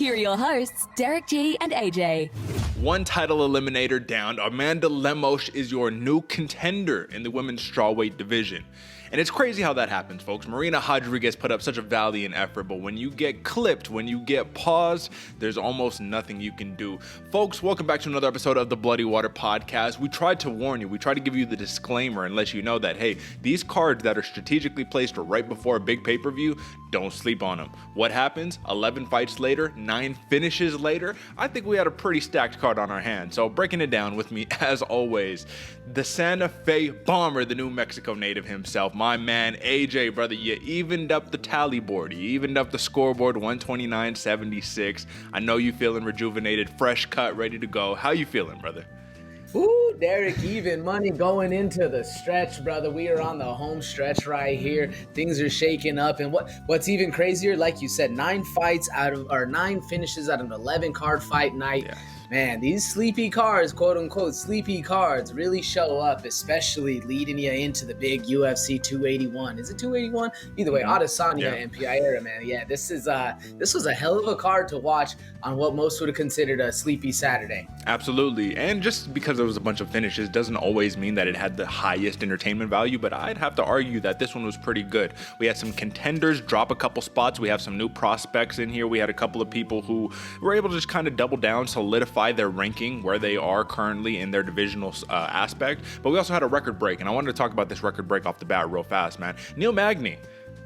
Here are your hosts, Derick G and AJ. One title eliminator down, Amanda Lemos is your new contender in the women's strawweight division. And it's crazy how that happens, folks. Marina Rodriguez put up such a valiant effort, but when you get clipped, when you get paused, there's almost nothing you can do. Folks, welcome back to another episode of the Bloody Water Podcast. We tried to warn you. We tried to give you the disclaimer and let you know that, hey, these cards that are strategically placed right before a big pay-per-view, don't sleep on them. What happens? 11 fights later, 9 finishes later. I think we had a pretty stacked card on our hands. So breaking it down with me, as always, the Santa Fe Bomber, the New Mexico native himself, my man AJ, brother. You evened up the tally board. You evened up the scoreboard, 129-76. I know you feeling rejuvenated, fresh cut, ready to go. How you feeling, brother? Ooh, Derek, even money going into the stretch, brother. We are on the home stretch right here. Things are shaking up. And what's even crazier, like you said, 9 finishes out of an 11 card fight night. Yeah. Man, these sleepy cards, quote unquote, sleepy cards really show up, especially leading you into the big UFC 281. Is it 281? Either way, Adesanya and Polyana, man. Yeah, this was a hell of a card to watch on what most would have considered a sleepy Saturday. Absolutely. And just because there was a bunch of finishes doesn't always mean that it had the highest entertainment value, but I'd have to argue that this one was pretty good. We had some contenders drop a couple spots. We have some new prospects in here. We had a couple of people who were able to just kind of double down, solidify their ranking where they are currently in their divisional aspect. But we also had a record break, and I wanted to talk about this record break off the bat real fast, man. Magny,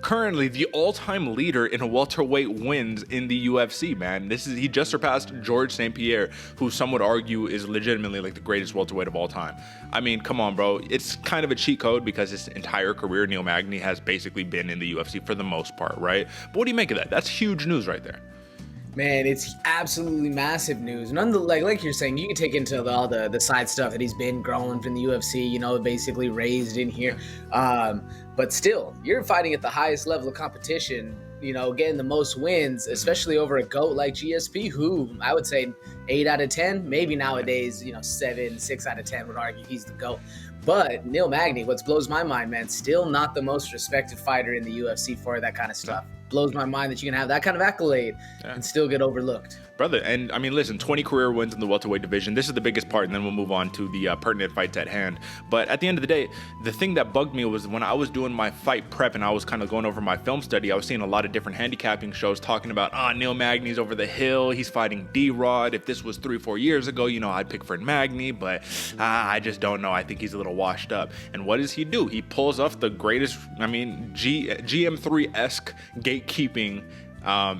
currently the all-time leader in welterweight wins in the UFC, man. He just surpassed Georges St. Pierre, who some would argue is legitimately like the greatest welterweight of all time. I mean, come on, bro. It's kind of a cheat code because his entire career, Magny has basically been in the UFC for the most part, right? But what do you make of that? That's huge news right there. Man, it's absolutely massive news. Nonetheless, like you're saying, you can take into all the side stuff that he's been growing from the UFC, basically raised in here. But still, you're fighting at the highest level of competition, getting the most wins, especially over a GOAT like GSP, who I would say 8 out of 10, maybe nowadays, 6 out of 10 would argue he's the GOAT. But Magny, what blows my mind, man, still not the most respected fighter in the UFC for that kind of stuff. Blows my mind that you can have that kind of accolade and still get overlooked. Brother, and I mean, listen, 20 career wins in the welterweight division. This is the biggest part, and then we'll move on to the pertinent fights at hand. But at the end of the day, the thing that bugged me was when I was doing my fight prep and I was kind of going over my film study, I was seeing a lot of different handicapping shows talking about, Magny's over the hill, he's fighting D-Rod. If this was 3-4 years ago, I'd pick for Magny, but I just don't know. I think he's a little washed up. And what does he do? He pulls off the greatest, GM3-esque gatekeeping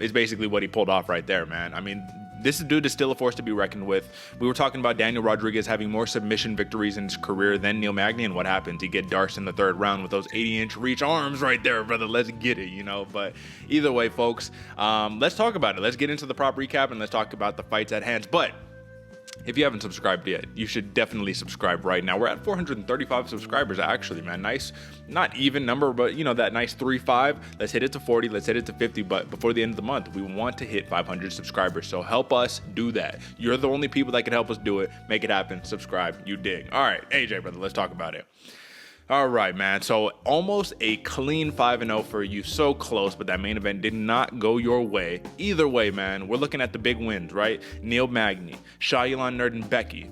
is basically what he pulled off right there, man. I mean, this dude is still a force to be reckoned with. We were talking about Daniel Rodriguez having more submission victories in his career than Magny, and what happens? He get Dawson in the third round with those 80-inch reach arms right there, brother. Let's get it, But either way, folks, let's talk about it. Let's get into the prop recap, and let's talk about the fights at hand. But if you haven't subscribed yet, you should definitely subscribe right now. We're at 435 subscribers, actually, man. Nice, not even number, but that nice 3-5. Let's hit it to 40. Let's hit it to 50. But before the end of the month, we want to hit 500 subscribers. So help us do that. You're the only people that can help us do it. Make it happen. Subscribe. You dig. All right, AJ, brother, let's talk about it. All right, man. So almost a clean 5-0 for you. So close, but that main event did not go your way. Either way, man, we're looking at the big wins, right? Magny, Nuerdanbieke,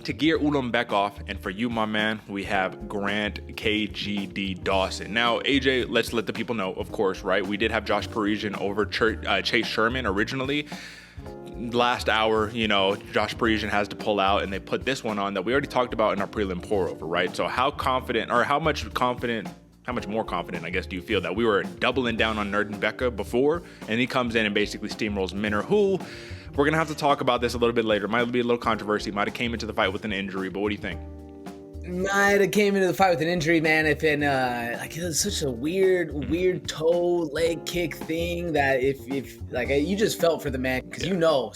Tagir Ulanbekov, and for you, my man, we have Grant KGD Dawson. Now, AJ, let's let the people know, of course, right? We did have Josh Parisian over Chase Sherman originally. Last hour, Josh Parisian has to pull out, and they put this one on that we already talked about in our Prelim Pourover, right? So how much more confident, I guess, do you feel that we were doubling down on Nuerdanbieke before, and he comes in and basically steamrolls Minner, who we're going to have to talk about this a little bit later. Might be a little controversy. Might have came into the fight with an injury, but what do you think? Might have came into the fight with an injury, man. It was such a weird toe leg kick thing that if you just felt for the man because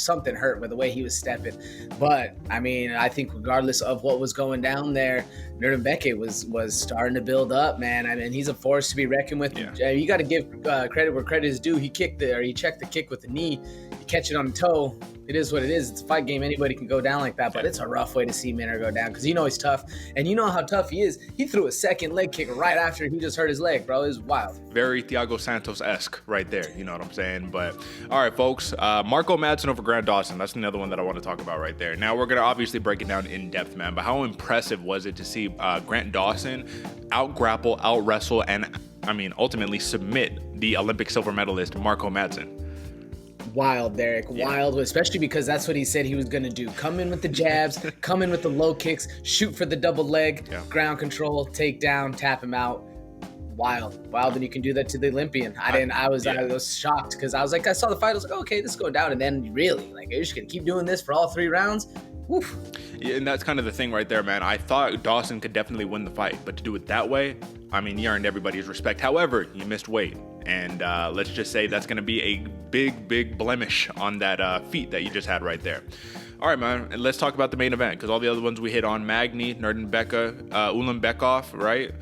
something hurt with the way he was stepping. But I mean, I think regardless of what was going down there, Nuerdanbieke was starting to build up, man. I mean, he's a force to be reckoned with. Yeah. You got to give credit where credit is due. He checked the kick with the knee. You catch it on the toe. It is what it is. It's a fight game. Anybody can go down like that, but it's a rough way to see Minner go down because he's tough. And you know how tough he is. He threw a second leg kick right after he just hurt his leg, bro. It was wild. Very Thiago Santos-esque right there. You know what I'm saying? But, all right, folks. Marco Madsen over Grant Dawson. That's another one that I want to talk about right there. Now, we're going to obviously break it down in depth, man. But how impressive was it to see Grant Dawson out-grapple, out-wrestle, and, ultimately submit the Olympic silver medalist Marco Madsen? Wild, Derick. Wild, especially because that's what he said he was going to do. Come in with the jabs, come in with the low kicks, shoot for the double leg, ground control, take down, tap him out. Wild, and you can do that to the Olympian. I was shocked because I saw the fight, I was like, okay, this is going down, and then really, you're just going to keep doing this for all 3 rounds? Woof. Yeah, and that's kind of the thing right there, man. I thought Dawson could definitely win the fight, but to do it that way, you earned everybody's respect. However, you missed weight. And let's just say that's going to be a big blemish on that feat that you just had right there. All right, man. And let's talk about the main event because all the other ones we hit on: Magny, Nuerdanbieke, Ulanbekov, right?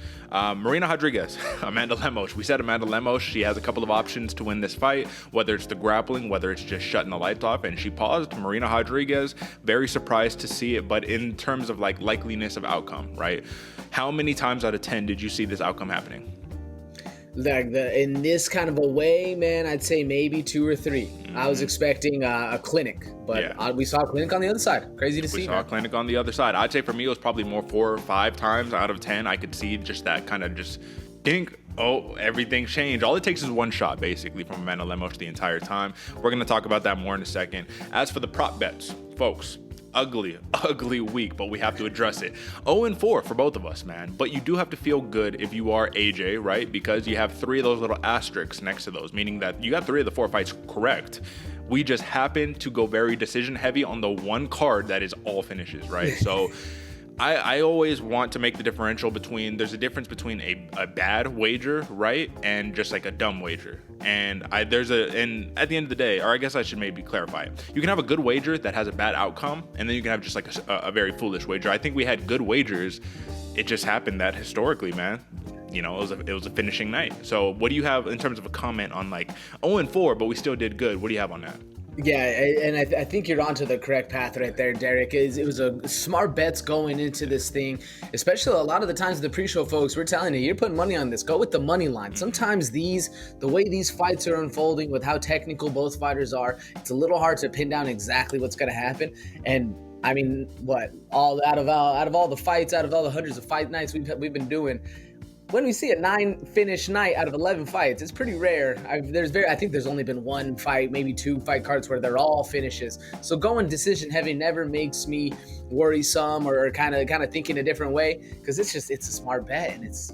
Marina Rodriguez, Amanda Lemos. We said Amanda Lemos. She has a couple of options to win this fight, whether it's the grappling, whether it's just shutting the lights off. And she paused. Marina Rodriguez, very surprised to see it. But in terms of likeliness of outcome, right? How many times out of 10 did you see this outcome happening? In this kind of a way, man, I'd say maybe 2 or 3. I was expecting a clinic, but we saw a clinic on the other side. Crazy to see. We saw a clinic on the other side. I'd say for me, it was probably more 4 or 5 times out of 10. I could see just that kind of just dink. Oh, everything changed. All it takes is one shot, basically, from Amanda Lemos the entire time. We're going to talk about that more in a second. As for the prop bets, folks, ugly week, but we have to address it. 0-4 for both of us, man. But you do have to feel good if you are AJ, right? Because you have 3 of those little asterisks next to those, meaning that you got 3 of the 4 fights correct. We just happen to go very decision heavy on the one card that is all finishes, right? So I always want to make the differential there's a difference between a bad wager, right, and just a dumb wager. And at the end of the day, or I guess I should maybe clarify it. You can have a good wager that has a bad outcome, and then you can have just a very foolish wager. I think we had good wagers. It just happened that historically, man, it was a finishing night. So what do you have in terms of a comment on 0-4, but we still did good? What do you have on that? Yeah, and I think you're onto the correct path right there, Derick. It was a smart bets going into this thing, especially a lot of the times the pre-show folks, we're telling you, you're putting money on this. Go with the money line. Sometimes the way these fights are unfolding with how technical both fighters are, it's a little hard to pin down exactly what's going to happen. And out of all the fights, out of all the hundreds of fight nights we've been doing, when we see a 9 finish night out of 11 fights, it's pretty rare. I think there's only been 1 fight, maybe 2 fight cards where they're all finishes. So going decision heavy never makes me worrisome or kind of thinking a different way because it's a smart bet, and it's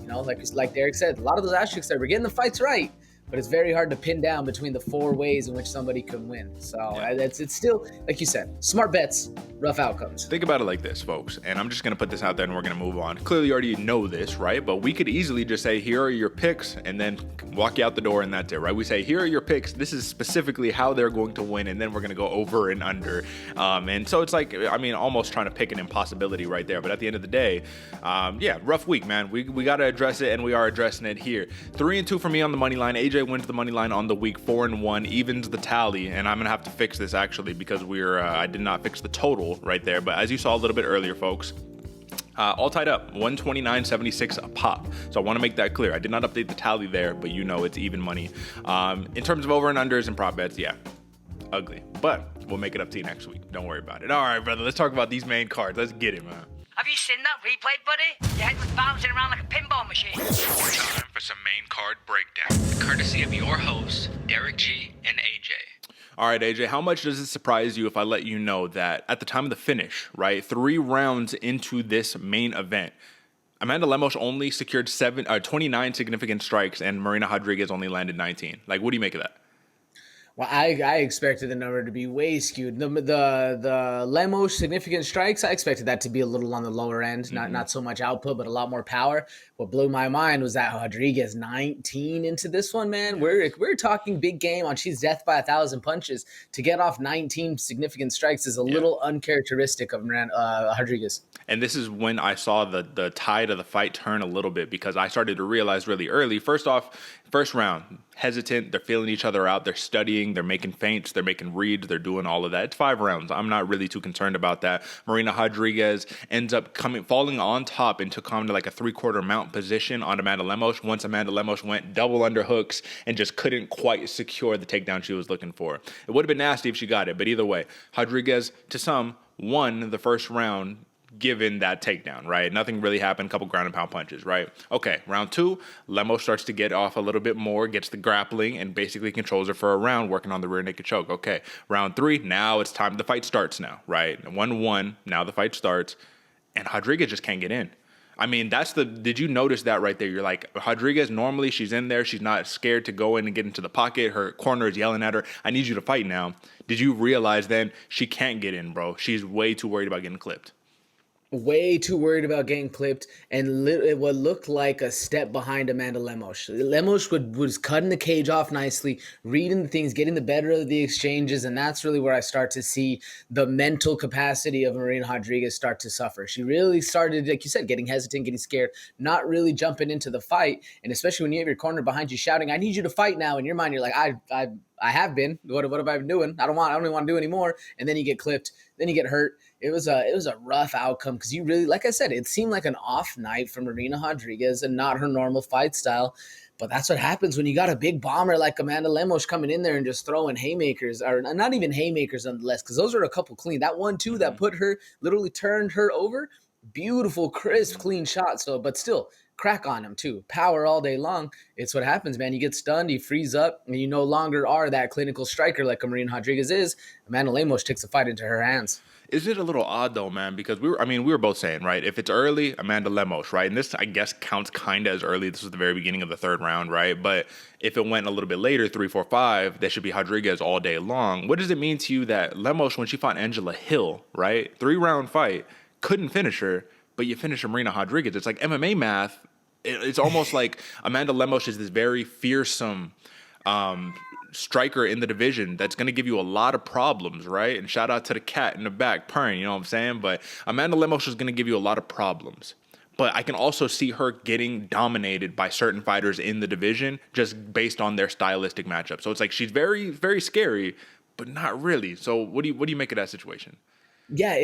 like Derick said, a lot of those asterisks there, we're getting the fights right, but it's very hard to pin down between the 4 ways in which somebody can win. So it's still, like you said, smart bets, rough outcomes. Think about it like this, folks, and I'm just going to put this out there and we're going to move on. Clearly you already know this, right? But we could easily just say, here are your picks, and then walk you out the door, and that's it, right? We say, here are your picks. This is specifically how they're going to win, and then we're going to go over and under. And so it's almost trying to pick an impossibility right there. But at the end of the day, rough week, man. We got to address it, and we are addressing it here. 3-2 for me on the money line. AJ wins the money line on the week. 4-1 evens the tally, and I'm gonna have to fix this actually because I did not fix the total right there. But as you saw a little bit earlier, folks, all tied up 129.76 a pop. So I want to make that clear. I did not update the tally there, but it's even money. In terms of over and unders and prop bets, ugly, but we'll make it up to you next week. Don't worry about it. All right, brother. Let's talk about these main cards. Let's get it, man. Have you seen that replay, buddy? Your head was bouncing around like a pinball machine. Time for some main card breakdown, courtesy of your hosts, Derick G and AJ. All right, AJ, how much does it surprise you if I let you know that at the time of the finish, right, 3 rounds into this main event, Amanda Lemos only secured 29 significant strikes and Marina Rodriguez only landed 19? What do you make of that? Well, I expected the number to be way skewed. The Lemos significant strikes, I expected that to be a little on the lower end, not so much output, but a lot more power. What blew my mind was that Rodriguez 19 into this one, man. We're talking big game on she's death by 1,000 punches. To get off 19 significant strikes is a little uncharacteristic of Rodriguez. And this is when I saw the tide of the fight turn a little bit because I started to realize really early. First off, first round, hesitant. They're feeling each other out. They're studying fighting. They're making feints. They're making reads. They're doing all of that. It's 5 rounds. I'm not really too concerned about that. Marina Rodriguez ends up falling on top and took on to like a 3/4 mount position on Amanda Lemos. Once Amanda Lemos went double underhooks and just couldn't quite secure the takedown she was looking for. It would have been nasty if she got it, but either way, Rodriguez, to some, won the first round given that takedown, right? Nothing really happened, couple ground and pound punches, right? Okay, round 2, Lemos starts to get off a little bit more, gets the grappling, and basically controls her for a round, working on the rear naked choke. Okay, round 3, now it's time, the fight starts now, right? 1-1, now the fight starts, and Rodriguez just can't get in. I mean, did you notice that right there? You're like, Rodriguez, normally she's in there. She's not scared to go in and get into the pocket. Her corner is yelling at her, I need you to fight now. Did you realize then she can't get in, bro? She's way too worried about getting clipped. Way too worried about getting clipped, and it would look like a step behind Amanda Lemos. Lemos was cutting the cage off nicely, reading the things, getting the better of the exchanges, and that's really where I start to see the mental capacity of Marina Rodriguez start to suffer. She really started, like you said, getting hesitant, getting scared, not really jumping into the fight, and especially when you have your corner behind you shouting, I need you to fight now. In your mind, you're like, I have been. What have I been doing? I don't even want to do anymore. And then you get clipped, then you get hurt. It was a rough outcome because you really, like I said, it seemed like an off night for Marina Rodriguez and not her normal fight style. But that's what happens when you got a big bomber like Amanda Lemos coming in there and just throwing haymakers, or not even haymakers nonetheless, because those are a couple clean. That 1-2 that put her, literally turned her over, beautiful, crisp, clean shot. So, but still, crack on him too. Power all day long. It's what happens, man. You get stunned, you freeze up, and you no longer are that clinical striker like Marina Rodriguez is. Amanda Lemos takes the fight into her hands. Is it a little odd though, man? Because we were both saying, right? If it's early, Amanda Lemos, right? And this, I guess, counts kind of as early. This was the very beginning of the 3rd round, right? But if it went a little bit later, 3, 4, 5, that should be Rodriguez all day long. What does it mean to you that Lemos, when she fought Angela Hill, right? 3-round fight, couldn't finish her, but you finish Marina Rodriguez? It's like MMA math. It's almost like Amanda Lemos is this very fearsome striker in the division that's going to give you a lot of problems, right? And shout out to the cat in the back purring, you know what I'm saying? But Amanda Lemos is going to give you a lot of problems. But I can also see her getting dominated by certain fighters in the division just based on their stylistic matchup. So it's like she's very, very scary, but not really. So what do you make of that situation? Yeah,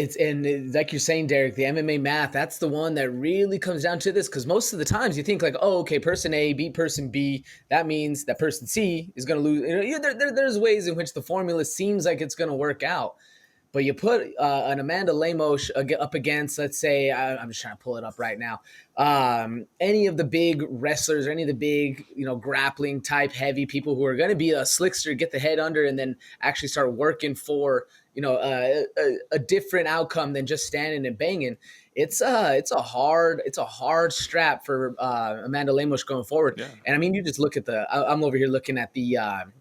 like you're saying, Derek, the MMA math, that's the one that really comes down to this, because most of the times you think like, oh, okay, person A beat person B, that means that person C is going to lose. You know, there's ways in which the formula seems like it's going to work out. But you put an Amanda Lemos up against, let's say, I'm just trying to pull it up right now, any of the big wrestlers or any of the big, grappling type heavy people who are going to be a slickster, get the head under, and then actually start working for, a different outcome than just standing and banging. It's a hard strap for Amanda Lemos going forward. Yeah. And I mean, you just look at I'm over here looking at the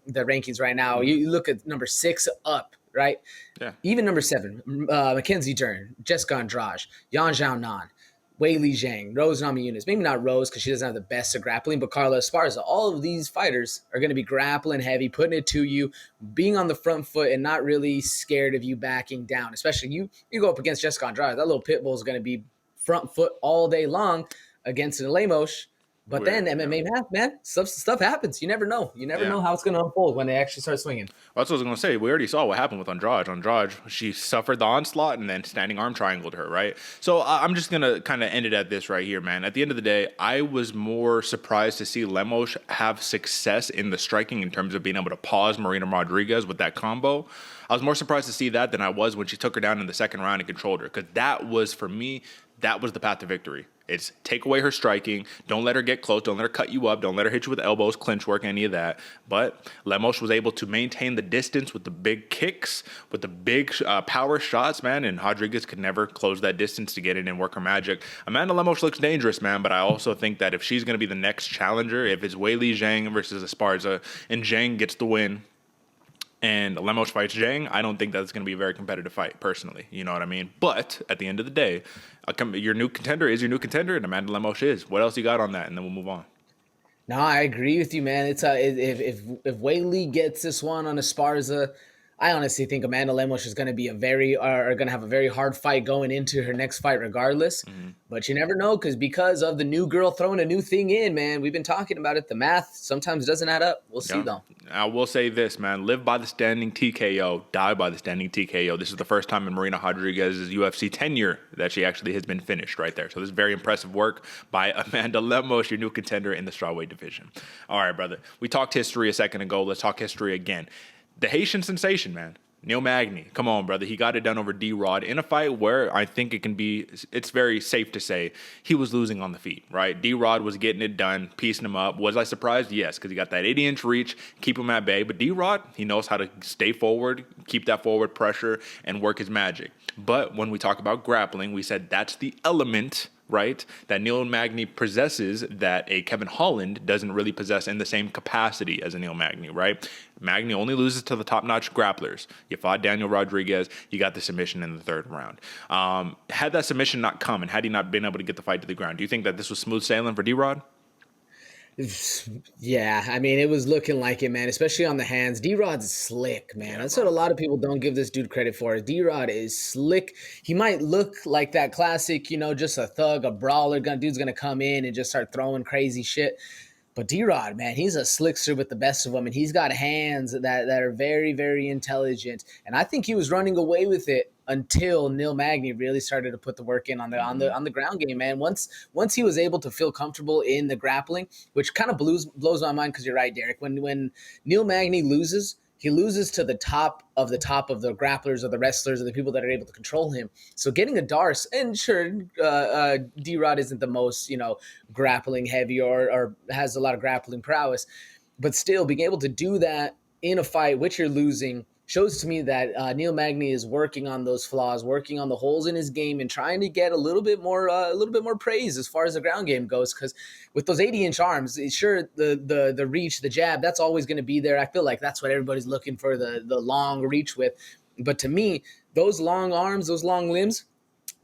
rankings right now. You look at number 6 up. Right? Yeah. Even number 7, Mackenzie Dern, Jessica Andrade, Yan Xiaonan, Weili Zhang, Rose Namajunas. Maybe not Rose because she doesn't have the best of grappling, but Carla Esparza. All of these fighters are going to be grappling heavy, putting it to you, being on the front foot and not really scared of you backing down. Especially you go up against Jessica Andrade. That little pit bull is going to be front foot all day long against an Lemos. But then MMA math, man, stuff happens. You never know. You never know how it's going to unfold when they actually start swinging. Well, that's what I was going to say. We already saw what happened with Andrade. Andrade, she suffered the onslaught and then standing arm triangled her, right? So I'm just going to kind of end it at this right here, man. At the end of the day, I was more surprised to see Lemos have success in the striking in terms of being able to pause Marina Rodriguez with that combo. I was more surprised to see that than I was when she took her down in the 2nd round and controlled her, because that was, for me, that was the path to victory. It's take away her striking. Don't let her get close. Don't let her cut you up. Don't let her hit you with elbows, clinch work, any of that. But Lemos was able to maintain the distance with the big kicks, with the big power shots, man. And Rodriguez could never close that distance to get in and work her magic. Amanda Lemos looks dangerous, man. But I also think that if she's going to be the next challenger, if it's Weili Zhang versus Esparza and Zhang gets the win, and Lemos fights Zhang, I don't think that's going to be a very competitive fight, personally. You know what I mean? But at the end of the day, your new contender is your new contender, and Amanda Lemos is. What else you got on that? And then we'll move on. No, I agree with you, man. It's if Weili gets this one on Esparza, I honestly think Amanda Lemos is going to be going to have a very hard fight going into her next fight, regardless. But you never know, because of the new girl throwing a new thing in, man. We've been talking about it. The math sometimes doesn't add up. We'll see, though. I will say this, man. Live by the standing TKO, die by the standing TKO. This is the first time in Marina Rodriguez's UFC tenure that she actually has been finished right there. So this is very impressive work by Amanda Lemos, your new contender in the strawweight division. All right, brother. We talked history a second ago. Let's talk history again. The Haitian sensation, man. Neil Magny. Come on, brother. He got it done over D-Rod in a fight where I think it's very safe to say he was losing on the feet, right? D-Rod was getting it done, piecing him up. Was I surprised? Yes, because he got that 80-inch reach, keep him at bay. But D-Rod, he knows how to stay forward, keep that forward pressure, and work his magic. But when we talk about grappling, we said that's the element, right, that Neil Magny possesses that a Kevin Holland doesn't really possess in the same capacity as a Neil Magny, right? Magny only loses to the top-notch grapplers. You fought Daniel Rodriguez, you got the submission in the third round. Had that submission not come and had he not been able to get the fight to the ground, do you think that this was smooth sailing for D-Rod? Yeah, I mean, it was looking like it, man, especially on the hands. D-Rod's slick, man. That's what a lot of people don't give this dude credit for. D-Rod is slick. He might look like that classic, just a thug, a brawler. Dude's going to come in and just start throwing crazy shit. But D-Rod, man, he's a slickster with the best of them, and he's got hands that are very, very intelligent. And I think he was running away with it until Neil Magny really started to put the work in on the ground game, man. Once he was able to feel comfortable in the grappling, which kind of blows my mind, because you're right, Derek. When Neil Magny loses, he loses to the top of the grapplers or the wrestlers or the people that are able to control him. So getting a Darce, and sure, D-Rod isn't the most, grappling heavy or has a lot of grappling prowess, but still being able to do that in a fight which you're losing shows to me that Neil Magny is working on those flaws, working on the holes in his game, and trying to get a little bit more praise as far as the ground game goes. Because with those 80-inch arms, sure, the reach, the jab, that's always going to be there. I feel like that's what everybody's looking for, the long reach with. But to me, those long arms, those long limbs,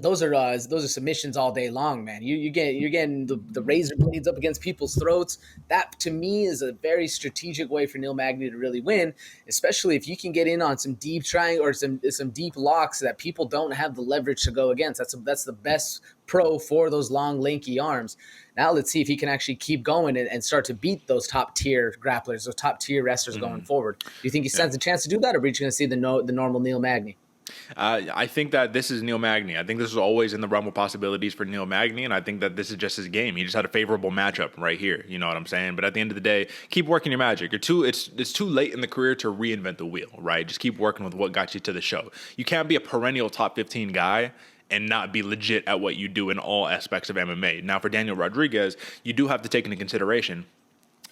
those are submissions all day long, man. You're getting the razor blades up against people's throats. That, to me, is a very strategic way for Neil Magny to really win, especially if you can get in on some deep triangle or some deep locks that people don't have the leverage to go against. That's the best pro for those long, lanky arms. Now let's see if he can actually keep going and start to beat those top-tier grapplers, those top-tier wrestlers going forward. Do you think he stands a chance to do that, or are we just going to see the normal Neil Magny? I think that this is Neil Magny. I think this is always in the realm of possibilities for Neil Magny, and I think that this is just his game. He just had a favorable matchup right here. You know what I'm saying? But at the end of the day, keep working your magic. It's too late in the career to reinvent the wheel, right? Just keep working with what got you to the show. You can't be a perennial top 15 guy and not be legit at what you do in all aspects of MMA. Now, for Daniel Rodriguez, you do have to take into consideration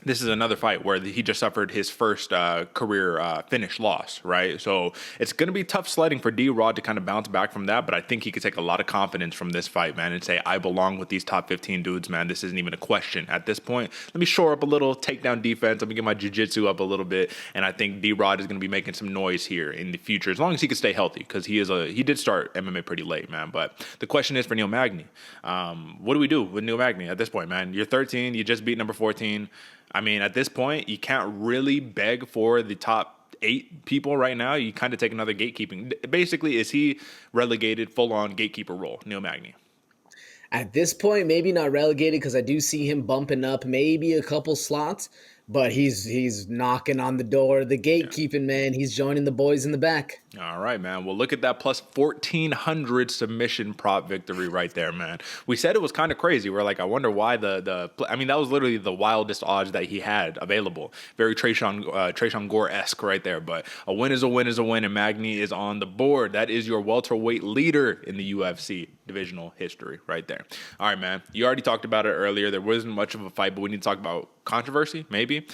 this is another fight where he just suffered his first career finish loss, right? So it's going to be tough sledding for D-Rod to kind of bounce back from that, but I think he could take a lot of confidence from this fight, man, and say, I belong with these top 15 dudes, man. This isn't even a question at this point. Let me shore up a little takedown defense. Let me get my jiu-jitsu up a little bit, and I think D-Rod is going to be making some noise here in the future, as long as he can stay healthy, because he did start MMA pretty late, man. But the question is for Neil Magny. What do we do with Neil Magny at this point, man? You're 13. You just beat number 14. I mean, at this point, you can't really beg for the top 8 people right now. You kind of take another gatekeeping. Basically, is he relegated full-on gatekeeper role, Neil Magny? At this point, maybe not relegated, because I do see him bumping up maybe a couple slots, but he's knocking on the door, the gatekeeping, man. He's joining the boys in the back. All right, man. Well, look at that plus 1,400 submission prop victory right there, man. We said it was kind of crazy. We're like, I wonder why that was literally the wildest odds that he had available. Very Trayshawn Gore-esque right there. But a win is a win is a win, and Magny is on the board. That is your welterweight leader in the UFC divisional history right there. All right, man. You already talked about it earlier. There wasn't much of a fight, but we need to talk about controversy, maybe.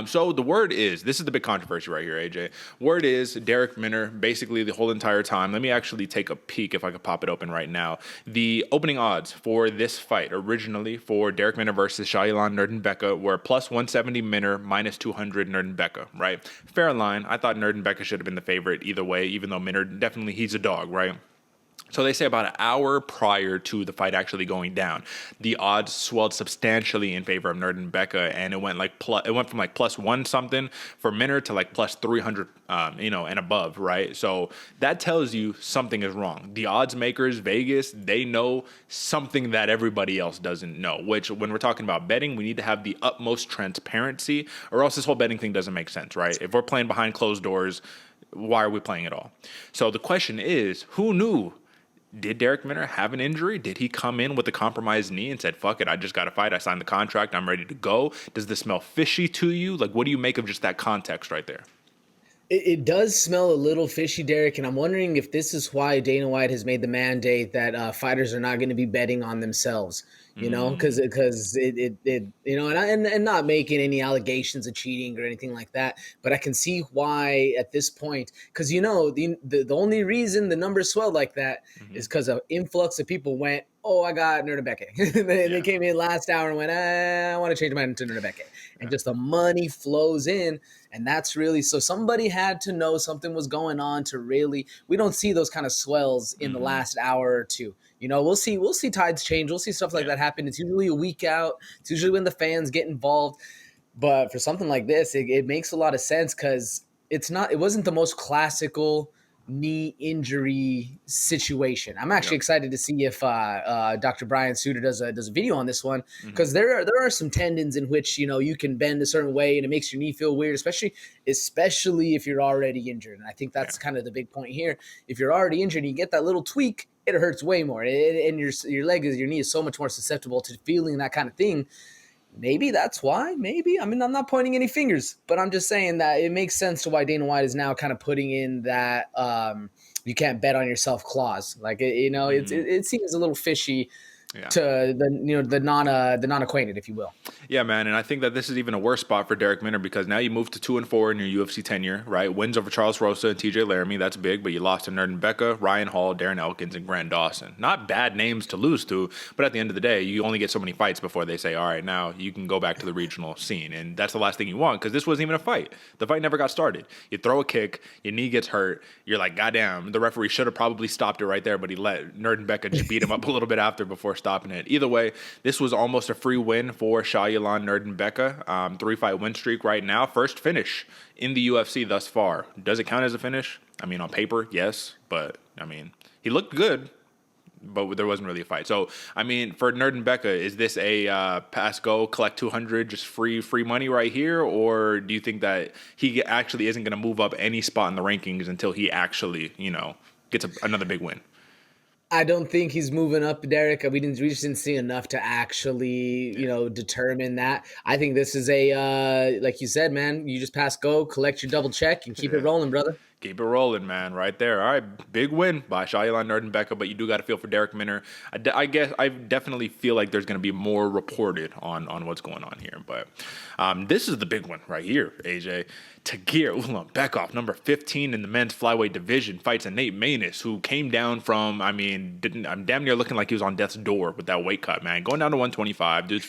So the word is, this is the big controversy right here, AJ. Word is Darrick Minner, basically the whole entire time. Let me actually take a peek if I could pop it open right now. The opening odds for this fight originally for Darrick Minner versus Shailan Nuerdanbieke were plus 170 Minner, minus 200 Nuerdanbieke, right? Fair line. I thought Nuerdanbieke should have been the favorite either way, even though Minner, definitely he's a dog, right? So they say about an hour prior to the fight actually going down, the odds swelled substantially in favor of Nuerdanbieke, and it went from like +1 something for Minner to like +300, and above, right? So that tells you something is wrong. The odds makers, Vegas, they know something that everybody else doesn't know. Which, when we're talking about betting, we need to have the utmost transparency, or else this whole betting thing doesn't make sense, right? If we're playing behind closed doors, why are we playing at all? So the question is, who knew? Did Darrick Minner have an injury? Did he come in with a compromised knee and said, fuck it, I just got to fight. I signed the contract. I'm ready to go. Does this smell fishy to you? Like, what do you make of just that context right there? It does smell a little fishy, Derek, and I'm wondering if this is why Dana White has made the mandate that fighters are not going to be betting on themselves. Because and not making any allegations of cheating or anything like that, but I can see why at this point, because the only reason the numbers swelled like that is because an influx of people went, oh, I got Nuerdanbieke. They came in last hour and went, I want to change my mind to Nuerdanbieke, and just the money flows in, and that's really so. Somebody had to know something was going on to really. We don't see those kind of swells in the last hour or two. We'll see tides change. We'll see stuff like that happen. It's usually a week out. It's usually when the fans get involved. But for something like this, it makes a lot of sense because it wasn't the most classical knee injury situation. I'm actually excited to see if Dr. Brian Suter does a video on this one, because there are some tendons in which you can bend a certain way and it makes your knee feel weird, especially if you're already injured. And I think that's kind of the big point here. If you're already injured and you get that little tweak, it hurts way more, and your knee is so much more susceptible to feeling that kind of thing. Maybe that's why. Maybe. I mean, I'm not pointing any fingers, but I'm just saying that it makes sense to why Dana White is now kind of putting in that you can't bet on yourself clause. Like it seems a little fishy to the non-acquainted, if you will. Yeah, man, and I think that this is even a worse spot for Darrick Minner, because now you move to 2-4 in your UFC tenure, right? Wins over Charles Rosa and TJ Laramie, that's big, but you lost to Nuerdanbieke, Ryan Hall, Darren Elkins, and Grant Dawson. Not bad names to lose to, but at the end of the day, you only get so many fights before they say, all right, now you can go back to the regional scene, and that's the last thing you want, because this wasn't even a fight. The fight never got started. You throw a kick, your knee gets hurt, you're like, goddamn, the referee should have probably stopped it right there, but he let Nuerdanbieke just beat him up a little bit after before stopping it. Either way, this was almost a free win for Shailan Nuerdanbieke. 3-fight win streak right now. First finish in the UFC thus far. Does it count as a finish? I mean, on paper, yes. But, I mean, he looked good, but there wasn't really a fight. So, I mean, for Nuerdanbieke, is this a pass, go, collect 200, just free money right here? Or do you think that he actually isn't going to move up any spot in the rankings until he actually, gets another big win? I don't think he's moving up, Derek. We just didn't see enough to actually, determine that. I think this is like you said, man, you just pass go, collect your double check, and keep it rolling, brother. Keep it rolling, man, right there. All right, big win by Shailan Nuerdanbieke, but you do got to feel for Darrick Minner. I guess I definitely feel like there's going to be more reported on what's going on here. But this is the big one right here, AJ. Tagir Ulanbekov, number 15 in the men's flyweight division, fights a Nate Maness, who came down from, I'm damn near looking like he was on death's door with that weight cut, man. Going down to 125. Dude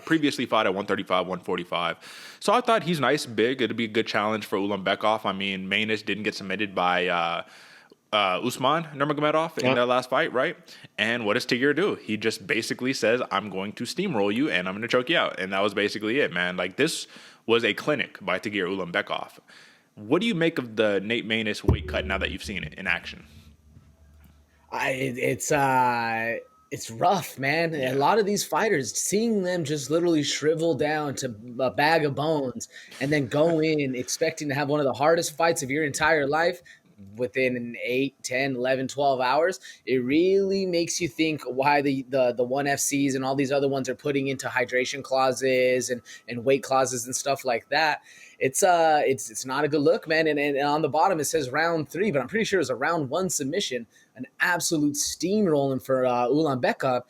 previously fought at 135, 145. So I thought he's nice, big. It'd be a good challenge for Ulanbekov. I mean, Maness didn't get submitted by Usman Nurmagomedov in their last fight, right? And what does Tagir do? He just basically says, I'm going to steamroll you and I'm going to choke you out. And that was basically it, man. Like, this was a clinic by Tagir Ulanbekov. What do you make of the Nate Maness weight cut now that you've seen it in action? It's rough, man. Yeah. A lot of these fighters, seeing them just literally shrivel down to a bag of bones and then go in expecting to have one of the hardest fights of your entire life within 8, 10, 11, 12 hours, it really makes you think why the 1FCs and all these other ones are putting into hydration clauses and weight clauses and stuff like that. It's not a good look, man. And on the bottom, it says round 3, but I'm pretty sure it was a round 1 submission, an absolute steamrolling for Ulanbekov.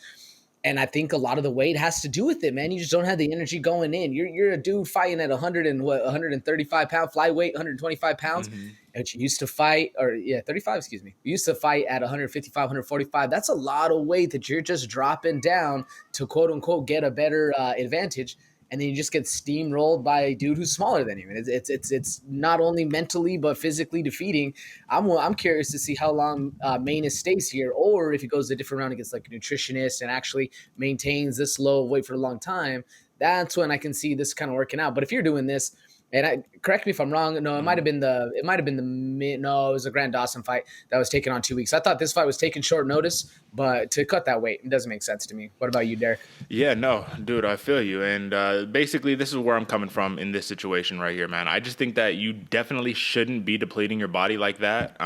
And I think a lot of the weight has to do with it, man. You just don't have the energy going in. You're a dude fighting at 135 pound flyweight, 125 pounds. Mm-hmm. Which you used to fight, 35, excuse me. You used to fight at 155, 145. That's a lot of weight that you're just dropping down to quote unquote get a better advantage. and then you just get steamrolled by a dude who's smaller than you. And it's not only mentally but physically defeating. I'm curious to see how long Maness stays here, or if he goes a different round against like a nutritionist and actually maintains this low weight for a long time. That's when I can see this kind of working out. But if you're doing this, and correct me if I'm wrong. No, it might have been it was a Grant Dawson fight that was taken on 2 weeks. I thought this fight was taken short notice, but to cut that weight, it doesn't make sense to me. What about you, Derek? Yeah, no, dude, I feel you. And basically, this is where I'm coming from in this situation right here, man. I just think that you definitely shouldn't be depleting your body like that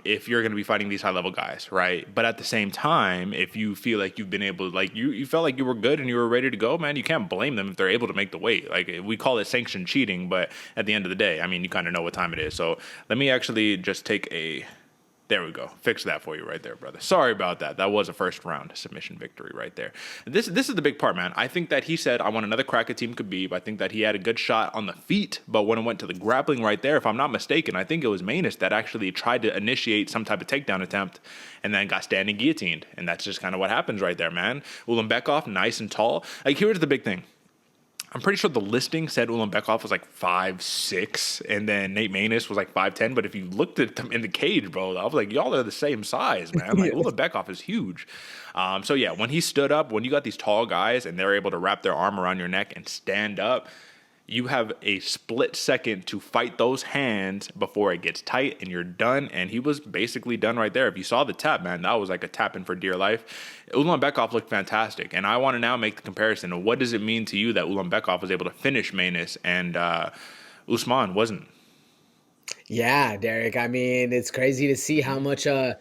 if you're going to be fighting these high-level guys, right? But at the same time, if you feel like you've been able to, like, you felt like you were good and you were ready to go, man, you can't blame them if they're able to make the weight. Like, we call it sanctioned cheating, but at the end of the day, I mean, you kind of know what time it is. So let me actually just take a... There we go. Fix that for you right there, brother. Sorry about that. That was a first round submission victory right there. This is the big part, man. I think that he said, I want another crack at Team Khabib. I think that he had a good shot on the feet, but when it went to the grappling right there, if I'm not mistaken, I think it was Maness that actually tried to initiate some type of takedown attempt and then got standing guillotined. And that's just kind of what happens right there, man. Ulanbekov, nice and tall. Like, here's the big thing. I'm pretty sure the listing said Ulanbekov was like 5'6", and then Nate Maness was like 5'10". But if you looked at them in the cage, bro, I was like, y'all are the same size, man. Like, Ulanbekov is huge. So yeah, when he stood up, when you got these tall guys and they're able to wrap their arm around your neck and stand up, you have a split second to fight those hands before it gets tight and you're done. And he was basically done right there. If you saw the tap, man, that was like a tap in for dear life. Ulanbekov looked fantastic. And I want to now make the comparison of what does it mean to you that Ulanbekov was able to finish Maness and Usman wasn't? Yeah, Derek. I mean, it's crazy to see how much a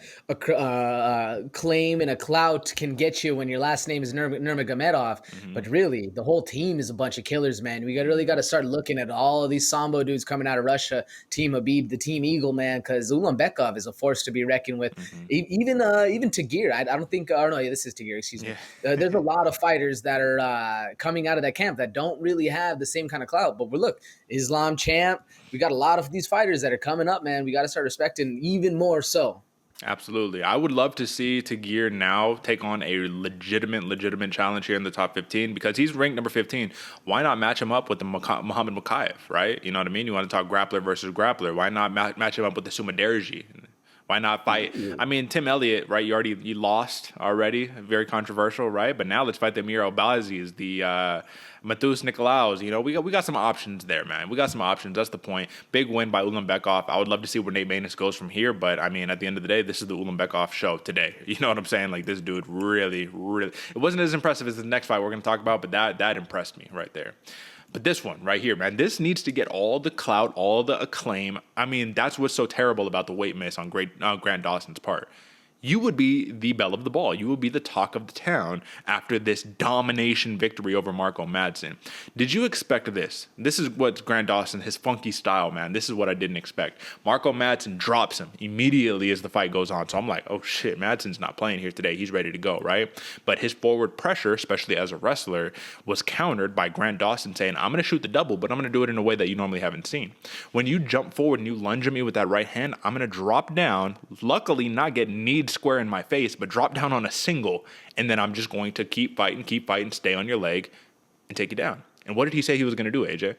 claim and a clout can get you when your last name is Nurmagomedov. Mm-hmm. But really, the whole team is a bunch of killers, man. We really got to start looking at all of these Sambo dudes coming out of Russia, Team Habib, the Team Eagle, man, because Ulanbekov is a force to be reckoned with. Mm-hmm. Even Tagir. I don't think. Oh no, yeah, this is Tagir. Excuse me. Yeah. There's a lot of fighters that are coming out of that camp that don't really have the same kind of clout. But look, Islam champ. We got a lot of these fighters that are coming up, man. We got to start respecting even more so. Absolutely. I would love to see Tagir now take on a legitimate challenge here in the top 15 because he's ranked number 15. Why not match him up with the Muhammad Mukayev, right? You know what I mean? You want to talk grappler versus grappler. Why not match him up with the Suma Derick G? Why not fight? I mean, Tim Elliott, right? You lost already. Very controversial, right? But now let's fight the Amir Albazi's, the Matheus Nicolaus. You know, we got some options there, man. We got some options. That's the point. Big win by Ulanbekov. I would love to see where Nate Maness goes from here. But, I mean, at the end of the day, this is the Ulanbekov show today. You know what I'm saying? Like, this dude really, it wasn't as impressive as the next fight we're going to talk about, but that impressed me right there. But this one right here, man, this needs to get all the clout, all the acclaim. I mean, that's what's so terrible about the weight miss on Grant Dawson's part. You would be the belle of the ball. You would be the talk of the town after this domination victory over Marco Madsen. Did you expect this? This is what Grant Dawson, his funky style, man. This is what I didn't expect. Marco Madsen drops him immediately as the fight goes on. So I'm like, oh shit, Madsen's not playing here today. He's ready to go, right? But his forward pressure, especially as a wrestler, was countered by Grant Dawson saying, I'm going to shoot the double, but I'm going to do it in a way that you normally haven't seen. When you jump forward and you lunge at me with that right hand, I'm going to drop down, luckily not get kneed square in my face, but drop down on a single, and then I'm just going to keep fighting, stay on your leg, and take you down. And what did he say he was going to do, AJ?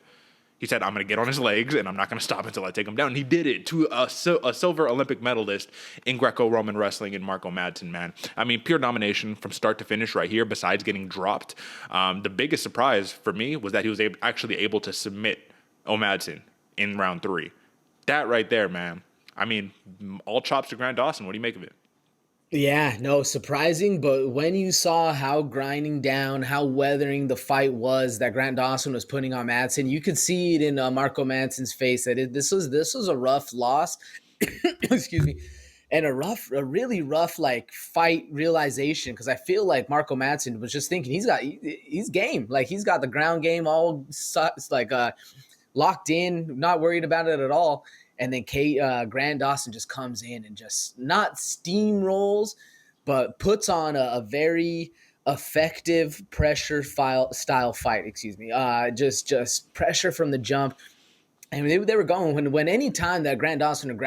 He said, I'm going to get on his legs, and I'm not going to stop until I take him down. And he did it to a silver Olympic medalist in Greco-Roman wrestling in Marco Madsen, man. I mean, pure domination from start to finish right here, besides getting dropped. The biggest surprise for me was that he was actually able to submit Madsen in round 3. That right there, man. I mean, all chops to Grant Dawson. What do you make of it? Yeah, no, surprising. But when you saw how grinding down, how weathering the fight was that Grant Dawson was putting on Madsen, you could see it in Marco Madsen's face that this was a rough loss. Excuse me. And a really rough like fight realization, because I feel like Marco Madsen was just thinking he's game. Like he's got the ground game all locked in, not worried about it at all. And then Grant Dawson just comes in and just not steamrolls, but puts on a very effective pressure style fight. Excuse me. Just pressure from the jump. I mean, they were going when any time that Grant Dawson would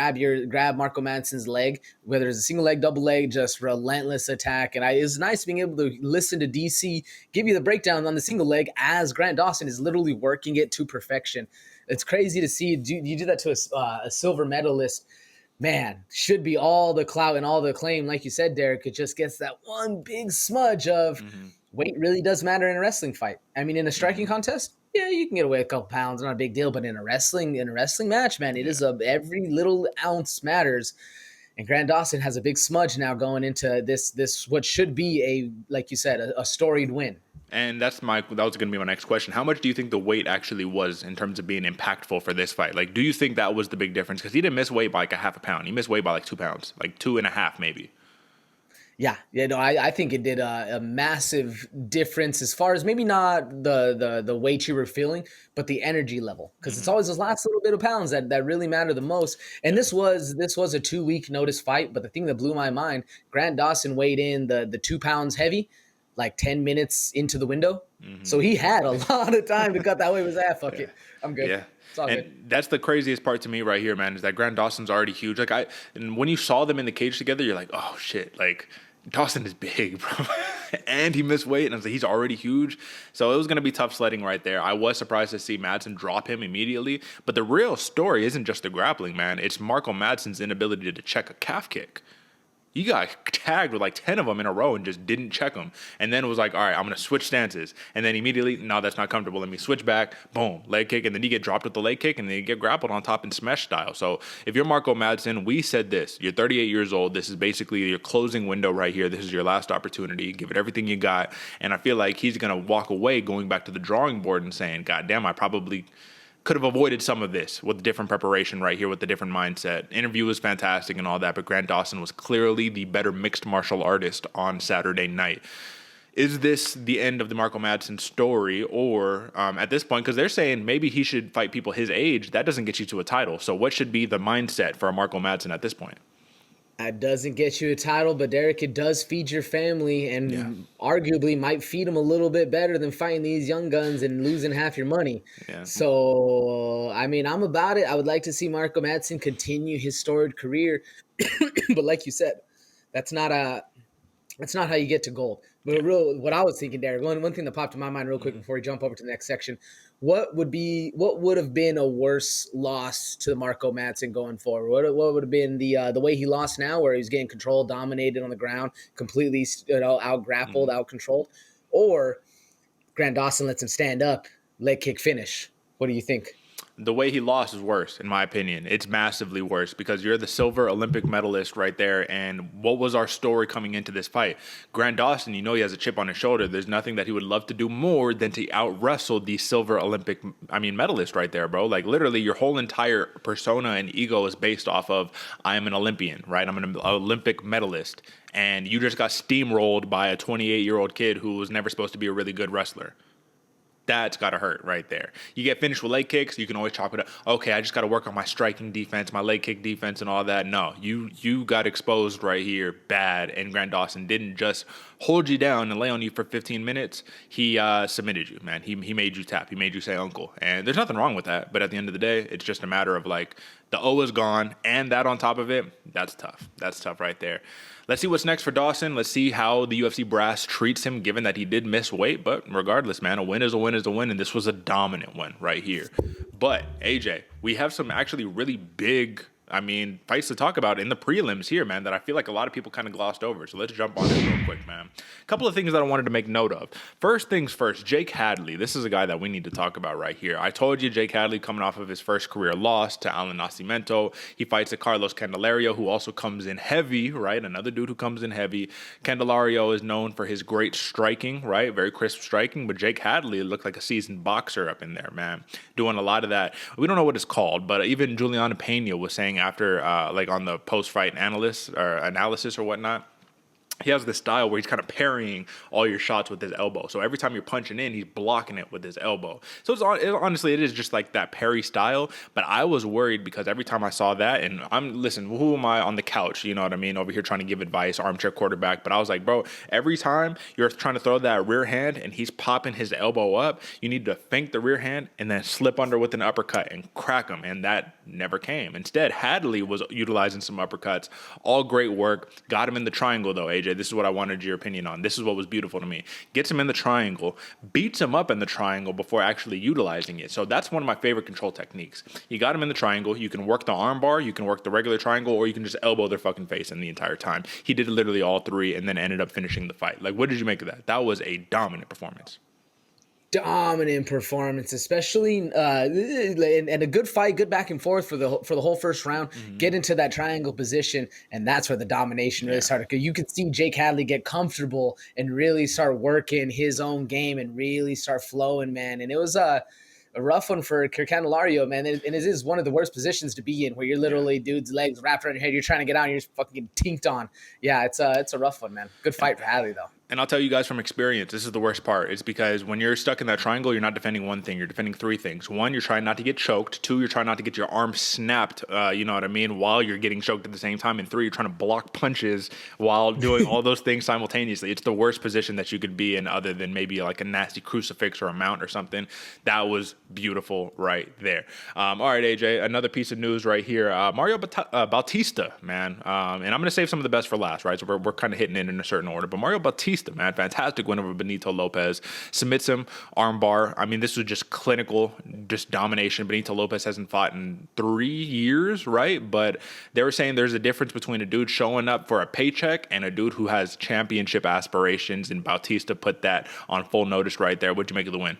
grab Marco Madsen's leg, whether it's a single leg, double leg, just relentless attack. And it was nice being able to listen to DC give you the breakdown on the single leg as Grant Dawson is literally working it to perfection. It's crazy to see you do that to a silver medalist. Man, should be all the clout and all the acclaim, like you said, Derek. It just gets that one big smudge of weight really does matter in a wrestling fight. I mean, in a striking contest, yeah, you can get away with a couple pounds, not a big deal. But in a wrestling match, man, it is every little ounce matters. And Grant Dawson has a big smudge now going into this what should be like you said, a storied win. And that was going to be my next question. How much do you think the weight actually was in terms of being impactful for this fight? Like, do you think that was the big difference? Because he didn't miss weight by like a half a pound. He missed weight by like 2 pounds, like 2.5 maybe. Yeah, no, I think it did a massive difference as far as maybe not the weight you were feeling, but the energy level. Because it's always those last little bit of pounds that really matter the most. And this was a 2-week notice fight, but the thing that blew my mind, Grant Dawson weighed in the 2 pounds heavy, like 10 minutes into the window. So he had a lot of time to cut that weight. Was fuck it, I'm good. Yeah. It's all and good. That's the craziest part to me right here, man, is that Grant Dawson's already huge. And when you saw them in the cage together, you're like, oh shit, like Dawson is big, bro. And he missed weight, and I was like, he's already huge. So it was going to be tough sledding right there. I was surprised to see Madsen drop him immediately. But the real story isn't just the grappling, man. It's Marco Madsen's inability to check a calf kick. He got tagged with like 10 of them in a row and just didn't check them. And then it was like, all right, I'm going to switch stances. And then immediately, no, that's not comfortable. Let me switch back. Boom, leg kick. And then you get dropped with the leg kick and then you get grappled on top in smash style. So if you're Marco Madsen, we said this. You're 38 years old. This is basically your closing window right here. This is your last opportunity. Give it everything you got. And I feel like he's going to walk away going back to the drawing board and saying, God damn, I probably could have avoided some of this with different preparation right here with the different mindset. Interview was fantastic and all that, but Grant Dawson was clearly the better mixed martial artist on Saturday night. Is this the end of the Marco Madsen story? Or at this point, because they're saying maybe he should fight people his age, that doesn't get you to a title. So what should be the mindset for a Marco Madsen at this point? That doesn't get you a title, but Derek, it does feed your family and arguably might feed them a little bit better than fighting these young guns and losing half your money. Yeah. So, I mean, I'm about it. I would like to see Marco Madsen continue his storied career. But like you said, that's not how you get to gold. But what I was thinking, Derek, one thing that popped in my mind real quick before we jump over to the next section, what would have been a worse loss to Marco Madsen going forward? What would have been the way he lost now, where he was getting controlled, dominated on the ground, completely out grappled, out controlled, or Grant Dawson lets him stand up, leg kick finish? What do you think? The way he lost is worse, in my opinion. It's massively worse because you're the silver Olympic medalist right there. And what was our story coming into this fight? Grant Dawson, you know he has a chip on his shoulder. There's nothing that he would love to do more than to out-wrestle the silver Olympic, medalist right there, bro. Like, literally, your whole entire persona and ego is based off of, I am an Olympian, right? I'm an Olympic medalist. And you just got steamrolled by a 28-year-old kid who was never supposed to be a really good wrestler. That's got to hurt right there. You get finished with leg kicks, you can always chop it up. Okay, I just got to work on my striking defense, my leg kick defense and all that. No, you got exposed right here bad, and Grant Dawson didn't just hold you down and lay on you for 15 minutes. He submitted you, man. He made you tap. He made you say uncle. And there's nothing wrong with that, but at the end of the day, it's just a matter of like the O is gone, and that on top of it, that's tough. That's tough right there. Let's see what's next for Dawson. Let's see how the UFC brass treats him, given that he did miss weight. But regardless, man, a win is a win is a win, and this was a dominant one right here. But, AJ, we have some actually really big, fights to talk about in the prelims here, man, that I feel like a lot of people kind of glossed over. So let's jump on it real quick, man. A couple of things that I wanted to make note of. First things first, Jake Hadley. This is a guy that we need to talk about right here. I told you Jake Hadley coming off of his first career loss to Alan Nascimento. He fights a Carlos Candelario, who also comes in heavy, right? Another dude who comes in heavy. Candelario is known for his great striking, right? Very crisp striking. But Jake Hadley looked like a seasoned boxer up in there, man. Doing a lot of that. We don't know what it's called, but even Juliana Pena was saying after, on the post-fight analysis or whatnot, he has this style where he's kind of parrying all your shots with his elbow. So every time you're punching in, he's blocking it with his elbow. So honestly, it is just like that parry style. But I was worried because every time I saw that, and listen, who am I on the couch? You know what I mean? Over here trying to give advice, armchair quarterback. But I was like, bro, every time you're trying to throw that rear hand and he's popping his elbow up, you need to fake the rear hand and then slip under with an uppercut and crack him. And that never came. Instead, Hadley was utilizing some uppercuts. All great work. Got him in the triangle, though, AJ. This is what I wanted your opinion on. This is what was beautiful to me. Gets him in the triangle, beats him up in the triangle before actually utilizing it. So that's one of my favorite control techniques. You got him in the triangle. You can work the arm bar, you can work the regular triangle, or you can just elbow their fucking face in the entire time. He did literally all three and then ended up finishing the fight. Like, what did you make of that? That was a dominant performance. Dominant performance, especially and a good fight, good back and forth for the whole first round. Get into that triangle position, and that's where the domination really started. Because you could see Jake Hadley get comfortable and really start working his own game and really start flowing, man. And it was a rough one for Candelario, man. And it is one of the worst positions to be in, where you're literally dude's legs wrapped around your head. You're trying to get out, and you're just fucking getting tinked on. Yeah, it's a rough one, man. Good fight for Hadley, though. And I'll tell you guys from experience, this is the worst part. It's because when you're stuck in that triangle, you're not defending one thing. You're defending three things. One, you're trying not to get choked. Two, you're trying not to get your arm snapped, you know what I mean, while you're getting choked at the same time. And three, you're trying to block punches while doing all those things simultaneously. It's the worst position that you could be in, other than maybe like a nasty crucifix or a mount or something. That was beautiful right there. All right, AJ, another piece of news right here. Mario Bautista, man. And I'm going to save some of the best for last, right? So we're kind of hitting it in a certain order. But Mario Bautista, man, fantastic win over Benito Lopez. Submits him, armbar. I mean, this was just clinical, just domination. Benito Lopez hasn't fought in 3 years, right? But they were saying there's a difference between a dude showing up for a paycheck and a dude who has championship aspirations, and Bautista put that on full notice right there. What'd you make of the win?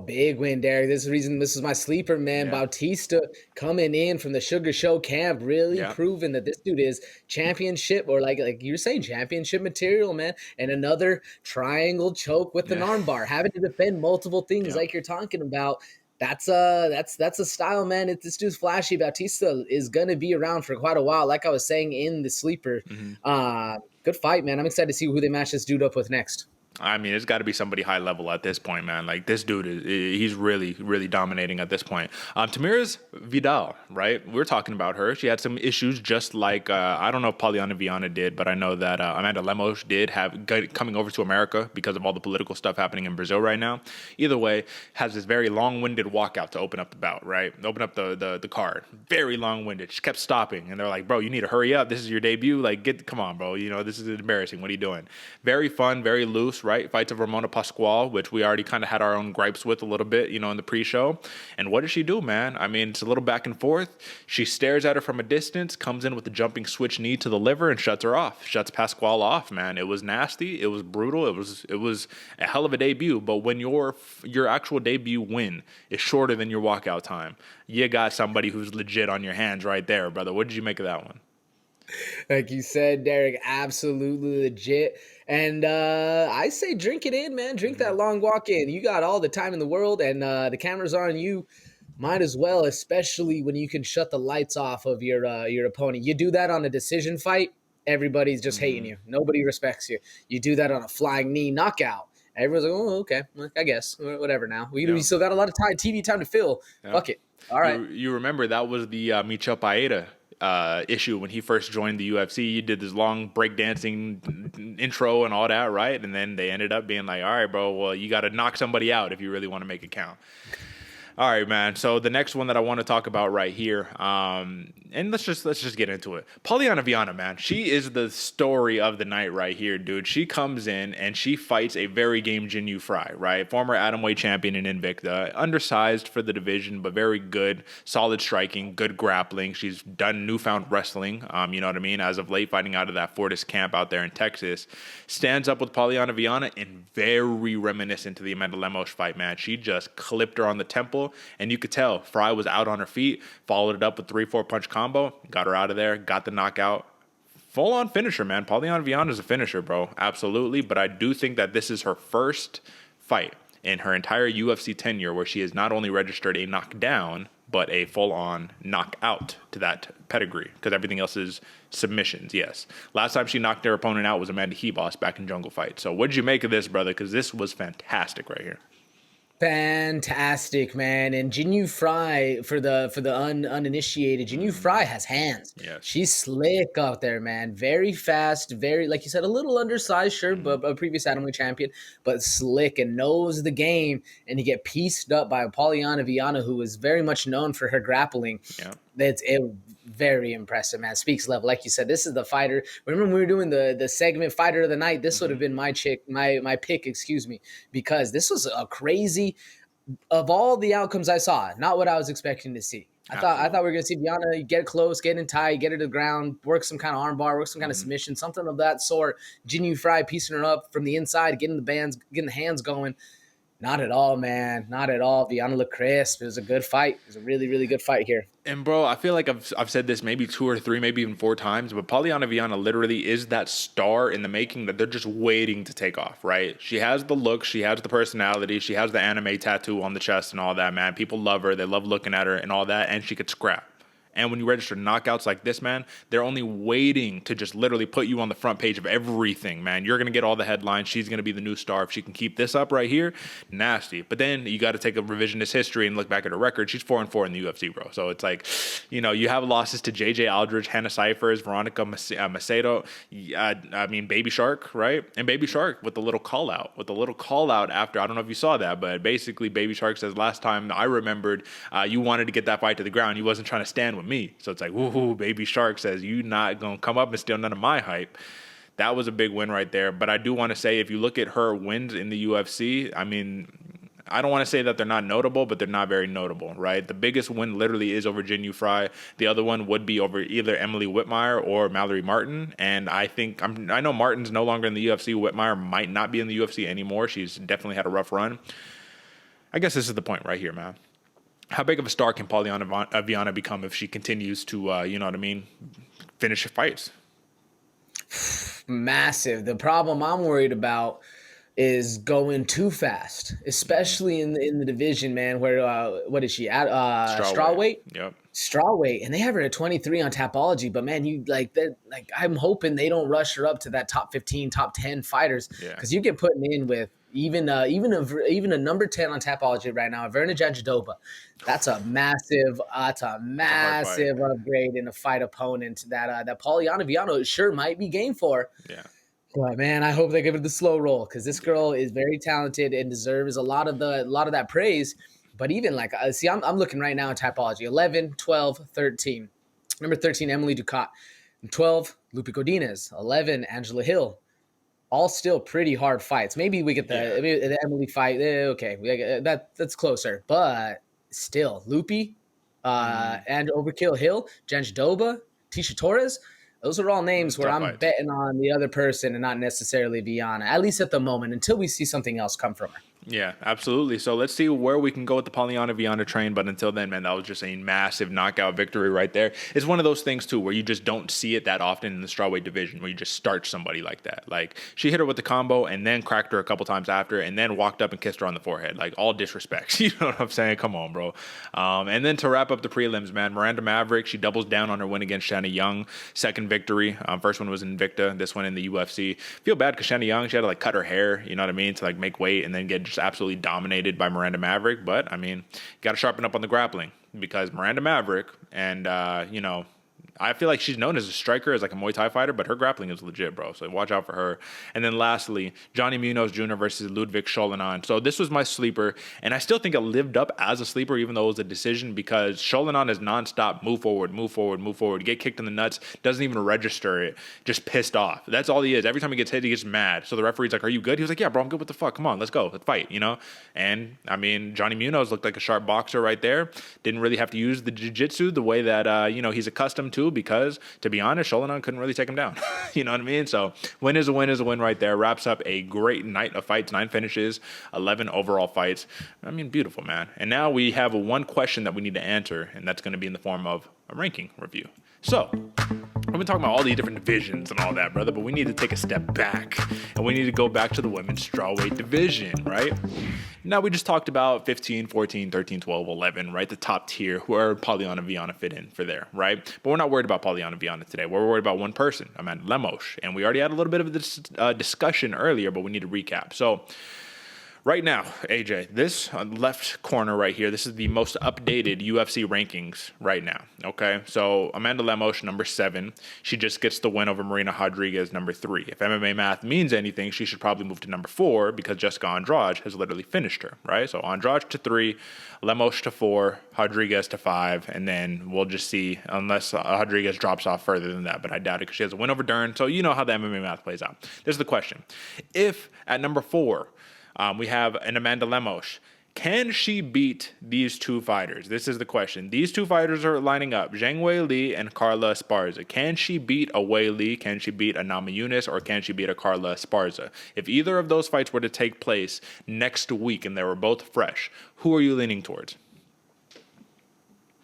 Big win, Derek. This is my sleeper, man. Yeah. Bautista coming in from the Sugar Show camp, really proving that this dude is championship, or like you're saying, championship material, man. And another triangle choke with an armbar, having to defend multiple things like you're talking about. That's a style, man. If this dude's flashy, Bautista is gonna be around for quite a while. Like I was saying in the sleeper, good fight, man. I'm excited to see who they match this dude up with next. I mean, it's got to be somebody high level at this point, man. Like, this dude, he's really, really dominating at this point. Tamires Vidal, right? We're talking about her. She had some issues just like, I don't know if Polyana Viana did, but I know that Amanda Lemos did have coming over to America because of all the political stuff happening in Brazil right now. Either way, has this very long-winded walkout to open up the bout, right? Open up the card. Very long-winded. She kept stopping. And they're like, bro, you need to hurry up. This is your debut. Like, come on, bro. You know, this is embarrassing. What are you doing? Very fun, very loose, right? Fights of Ramona Pascual, which we already kind of had our own gripes with a little bit, you know, in the pre-show. And what does she do, man? I mean, it's a little back and forth. She stares at her from a distance, comes in with a jumping switch knee to the liver and shuts her off. Shuts Pascual off, man. It was nasty. It was brutal. It was a hell of a debut. But when your actual debut win is shorter than your walkout time, you got somebody who's legit on your hands right there, brother. What did you make of that one? Like you said, Derek, absolutely legit. And I say drink it in, man. Drink that long walk in. You got all the time in the world, and the camera's on you. Might as well, especially when you can shut the lights off of your opponent. You do that on a decision fight, everybody's just hating you. Nobody respects you. You do that on a flying knee knockout, everyone's like, oh, okay, well, I guess, whatever now. We still got a lot of TV time to fill. Fuck it. All right. You remember that was the Michel Paeta issue when he first joined the UFC. You did this long breakdancing intro and all that, right? And then they ended up being like, all right, bro, well, you got to knock somebody out if you really want to make it count. All right, man. So the next one that I want to talk about right here, and let's just get into it. Polyana Viana, man, she is the story of the night right here, dude. She comes in and she fights a very game Jihn Yu Frey, right? Former atomweight champion in Invicta, undersized for the division, but very good, solid striking, good grappling. She's done newfound wrestling, you know what I mean, as of late, fighting out of that Fortis camp out there in Texas. Stands up with Polyana Viana and very reminiscent to the Amanda Lemos fight, man. She just clipped her on the temple. And you could tell Frey was out on her feet, followed it up with 3-4 punch combo, got her out of there, got the knockout. Full-on finisher, man. Polyana Viana is a finisher, bro. Absolutely. But I do think that this is her first fight in her entire UFC tenure where she has not only registered a knockdown, but a full-on knockout to that pedigree, because everything else is submissions, yes. Last time she knocked her opponent out was Amanda Lemos back in Jungle Fight. So what did you make of this, brother? Because this was fantastic right here. Fantastic, man. And Jihn Yu Frey, for the uninitiated, Jihn Yu Frey has hands. Yes. She's slick out there, man. Very fast, very, like you said, a little undersized, sure, but a previous atomweight champion, but slick and knows the game. And you get pieced up by Polyana Viana, who is very much known for her grappling. Yeah. It's very impressive, man. Speaks level. Like you said, this is the fighter. Remember when we were doing the segment Fighter of the Night? This would have been my pick, because this was a crazy, of all the outcomes I saw, not what I was expecting to see. I thought we were gonna see Viana get close, get in tight, get her to the ground, work some kind of armbar, work some kind of submission, something of that sort. Jihn Yu Frey piecing her up from the inside, getting the hands going. Not at all, man. Not at all. Viana looked crisp. It was a good fight. It was a really, really good fight here. And, bro, I feel like I've said this maybe 2 or 3, maybe even 4 times, but Polyana Viana literally is that star in the making that they're just waiting to take off, right? She has the look. She has the personality. She has the anime tattoo on the chest and all that, man. People love her. They love looking at her and all that, and she could scrap. And when you register knockouts like this, man, they're only waiting to just literally put you on the front page of everything, man. You're going to get all the headlines. She's going to be the new star. If she can keep this up right here, nasty. But then you got to take a revisionist history and look back at her record. She's 4-4 in the UFC, bro. So it's like, you know, you have losses to JJ Aldridge, Hannah Cyphers, Veronica Macedo, Baby Shark, right? And Baby Shark with the little call out after, I don't know if you saw that, but basically Baby Shark says, last time I remembered, you wanted to get that fight to the ground. You wasn't trying to stand with me. So it's like, woohoo, Baby Shark says, you not gonna come up and steal none of my hype. That was a big win right there. But I do want to say, if you look at her wins in the UFC, I mean, I don't want to say that they're not notable, but they're not very notable, right? The biggest win literally is over Jihn Yu Frey. The other one would be over either Emily Whitmire or Mallory Martin. And I know Martin's no longer in the UFC. Whitmire might not be in the UFC anymore. She's definitely had a rough run. I guess this is the point right here, man. How big of a star can Polyana Viana become if she continues to, finish her fights? Massive. The problem I'm worried about is going too fast, especially in the division, man, where, what is she at? Strawweight? Yep. Strawweight. And they have her at 23 on Tapology, but man, I'm hoping they don't rush her up to that top 15, top 10 fighters. Because you get putting in with even a number 10 on Tapology right now, Verna Jandiroba. That's a massive upgrade in a fight opponent that Polyana Viana sure might be game for. Yeah. But man, I hope they give it the slow roll, because this girl is very talented and deserves a lot of that praise. But even I'm looking right now at Tapology: 11, 12, 13. Number 13, Emily Ducat. 12, Lupe Godinez. 11, Angela Hill. All still pretty hard fights. Maybe we get the Emily fight. Okay, that's closer. But still, Lupe and Overkill Hill, Jandiroba, Tisha Torres. Those are all names where I'm betting on the other person and not necessarily Viana, at least at the moment, until we see something else come from her. Yeah, absolutely. So let's see where we can go with the Polyana Viana train. But until then, man, that was just a massive knockout victory right there. It's one of those things, too, where you just don't see it that often in the strawweight division, where you just starch somebody like that. Like, she hit her with the combo and then cracked her a couple times after and then walked up and kissed her on the forehead. Like, all disrespect. You know what I'm saying? Come on, bro. And then to wrap up the prelims, man, Miranda Maverick, she doubles down on her win against Shanna Young. Second victory. First one was in Invicta. This one in the UFC. Feel bad because Shanna Young, she had to, cut her hair, you know what I mean, to, make weight and then get just absolutely dominated by Miranda Maverick. But I mean, got to sharpen up on the grappling, because Miranda Maverick and I feel like she's known as a striker, as a Muay Thai fighter, but her grappling is legit, bro. So watch out for her. And then lastly, Johnny Munoz Jr. versus Ludwig Scholenon. So this was my sleeper, and I still think it lived up as a sleeper, even though it was a decision, because Scholenon is nonstop, move forward, get kicked in the nuts, doesn't even register it, just pissed off. That's all he is. Every time he gets hit, he gets mad. So the referee's like, "Are you good?" He was like, "Yeah, bro, I'm good. What the fuck? Come on, let's go, let's fight." And I mean, Johnny Munoz looked like a sharp boxer right there. Didn't really have to use the jiu-jitsu the way that he's accustomed to, because to be honest, Scholenon couldn't really take him down. You know what I mean? So win is a win right there. Wraps up a great night of fights, 9 finishes, 11 overall fights. I mean, beautiful, man. And now we have one question that we need to answer, and that's going to be in the form of a ranking review. So We've been talking about all these different divisions and all that, brother, but we need to take a step back, and we need to go back to the women's strawweight division, right? Now, we just talked about 15, 14, 13, 12, 11, right? The top tier, where Polyana Viana fit in for there, right? But we're not worried about Polyana Viana today. We're worried about one person, Amanda Lemos, and we already had a little bit of this discussion earlier, but we need to recap. So, right now, AJ, this left corner right here, this is the most updated UFC rankings right now, okay? So Amanda Lemos, number 7. She just gets the win over Marina Rodriguez, number 3. If MMA math means anything, she should probably move to number 4 because Jessica Andrade has literally finished her, right? So Andrade to 3, Lemos to 4, Rodriguez to 5, and then we'll just see unless Rodriguez drops off further than that, but I doubt it because she has a win over Dern. So you know how the MMA math plays out. This is the question. If at number 4, we have an Amanda Lemos. Can she beat these two fighters? This is the question. These two fighters are lining up, Zhang Weili and Carla Esparza. Can she beat a Weili? Can she beat a Namajunas? Or can she beat a Carla Esparza? If either of those fights were to take place next week and they were both fresh, who are you leaning towards?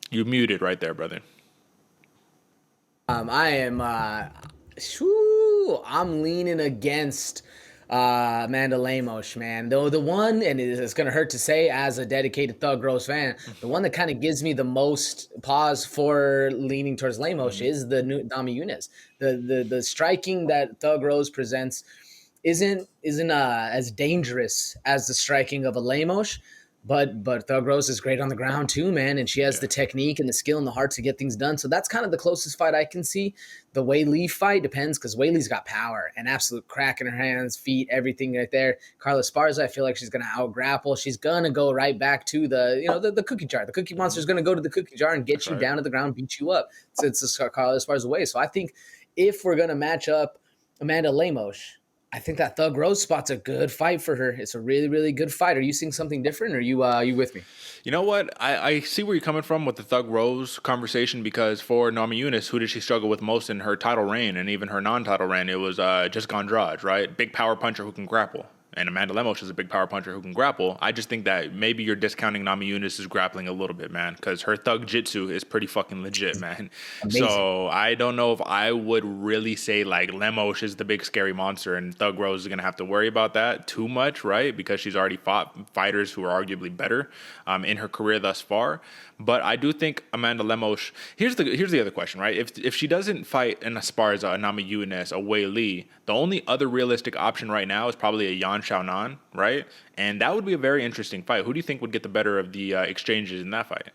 You muted right there, brother. I'm leaning against Amanda Lemos, man. Though the one, and it's going to hurt to say as a dedicated Thug Rose fan, the one that kind of gives me the most pause for leaning towards Lemos is the new Namajunas. The striking that Thug Rose presents isn't as dangerous as the striking of a Lemos. But Thug Rose is great on the ground too, man, and she has the technique and the skill and the heart to get things done. So that's kind of the closest fight I can see. The Weili fight depends because Weili's got power and absolute crack in her hands, feet, everything right there. Carla Esparza, I feel like she's going to out-grapple. She's going to go right back to the cookie jar. The cookie monster is going to go to the cookie jar and get you down to the ground, beat you up. It's Carla Esparza way. So I think if we're going to match up Amanda Lemos, I think that Thug Rose spot's a good fight for her. It's a really, really good fight. Are you seeing something different, or are you with me? You know what? I see where you're coming from with the Thug Rose conversation because for Namajunas, who did she struggle with most in her title reign and even her non-title reign? It was Jessica Andrade, right? Big power puncher who can grapple. And Amanda Lemos is a big power puncher who can grapple. I just think that maybe you're discounting Namajunas' grappling a little bit, man, because her thug jitsu is pretty fucking legit, man. Amazing. So I don't know if I would really say like Lemos is the big scary monster and Thug Rose is going to have to worry about that too much, right? Because she's already fought fighters who are arguably better in her career thus far. But I do think Amanda Lemos, here's the other question, right? If she doesn't fight an Esparza, a Namajunas, a Weili, the only other realistic option right now is probably a Yan Xiaonan, right? And that would be a very interesting fight. Who do you think would get the better of the exchanges in that fight?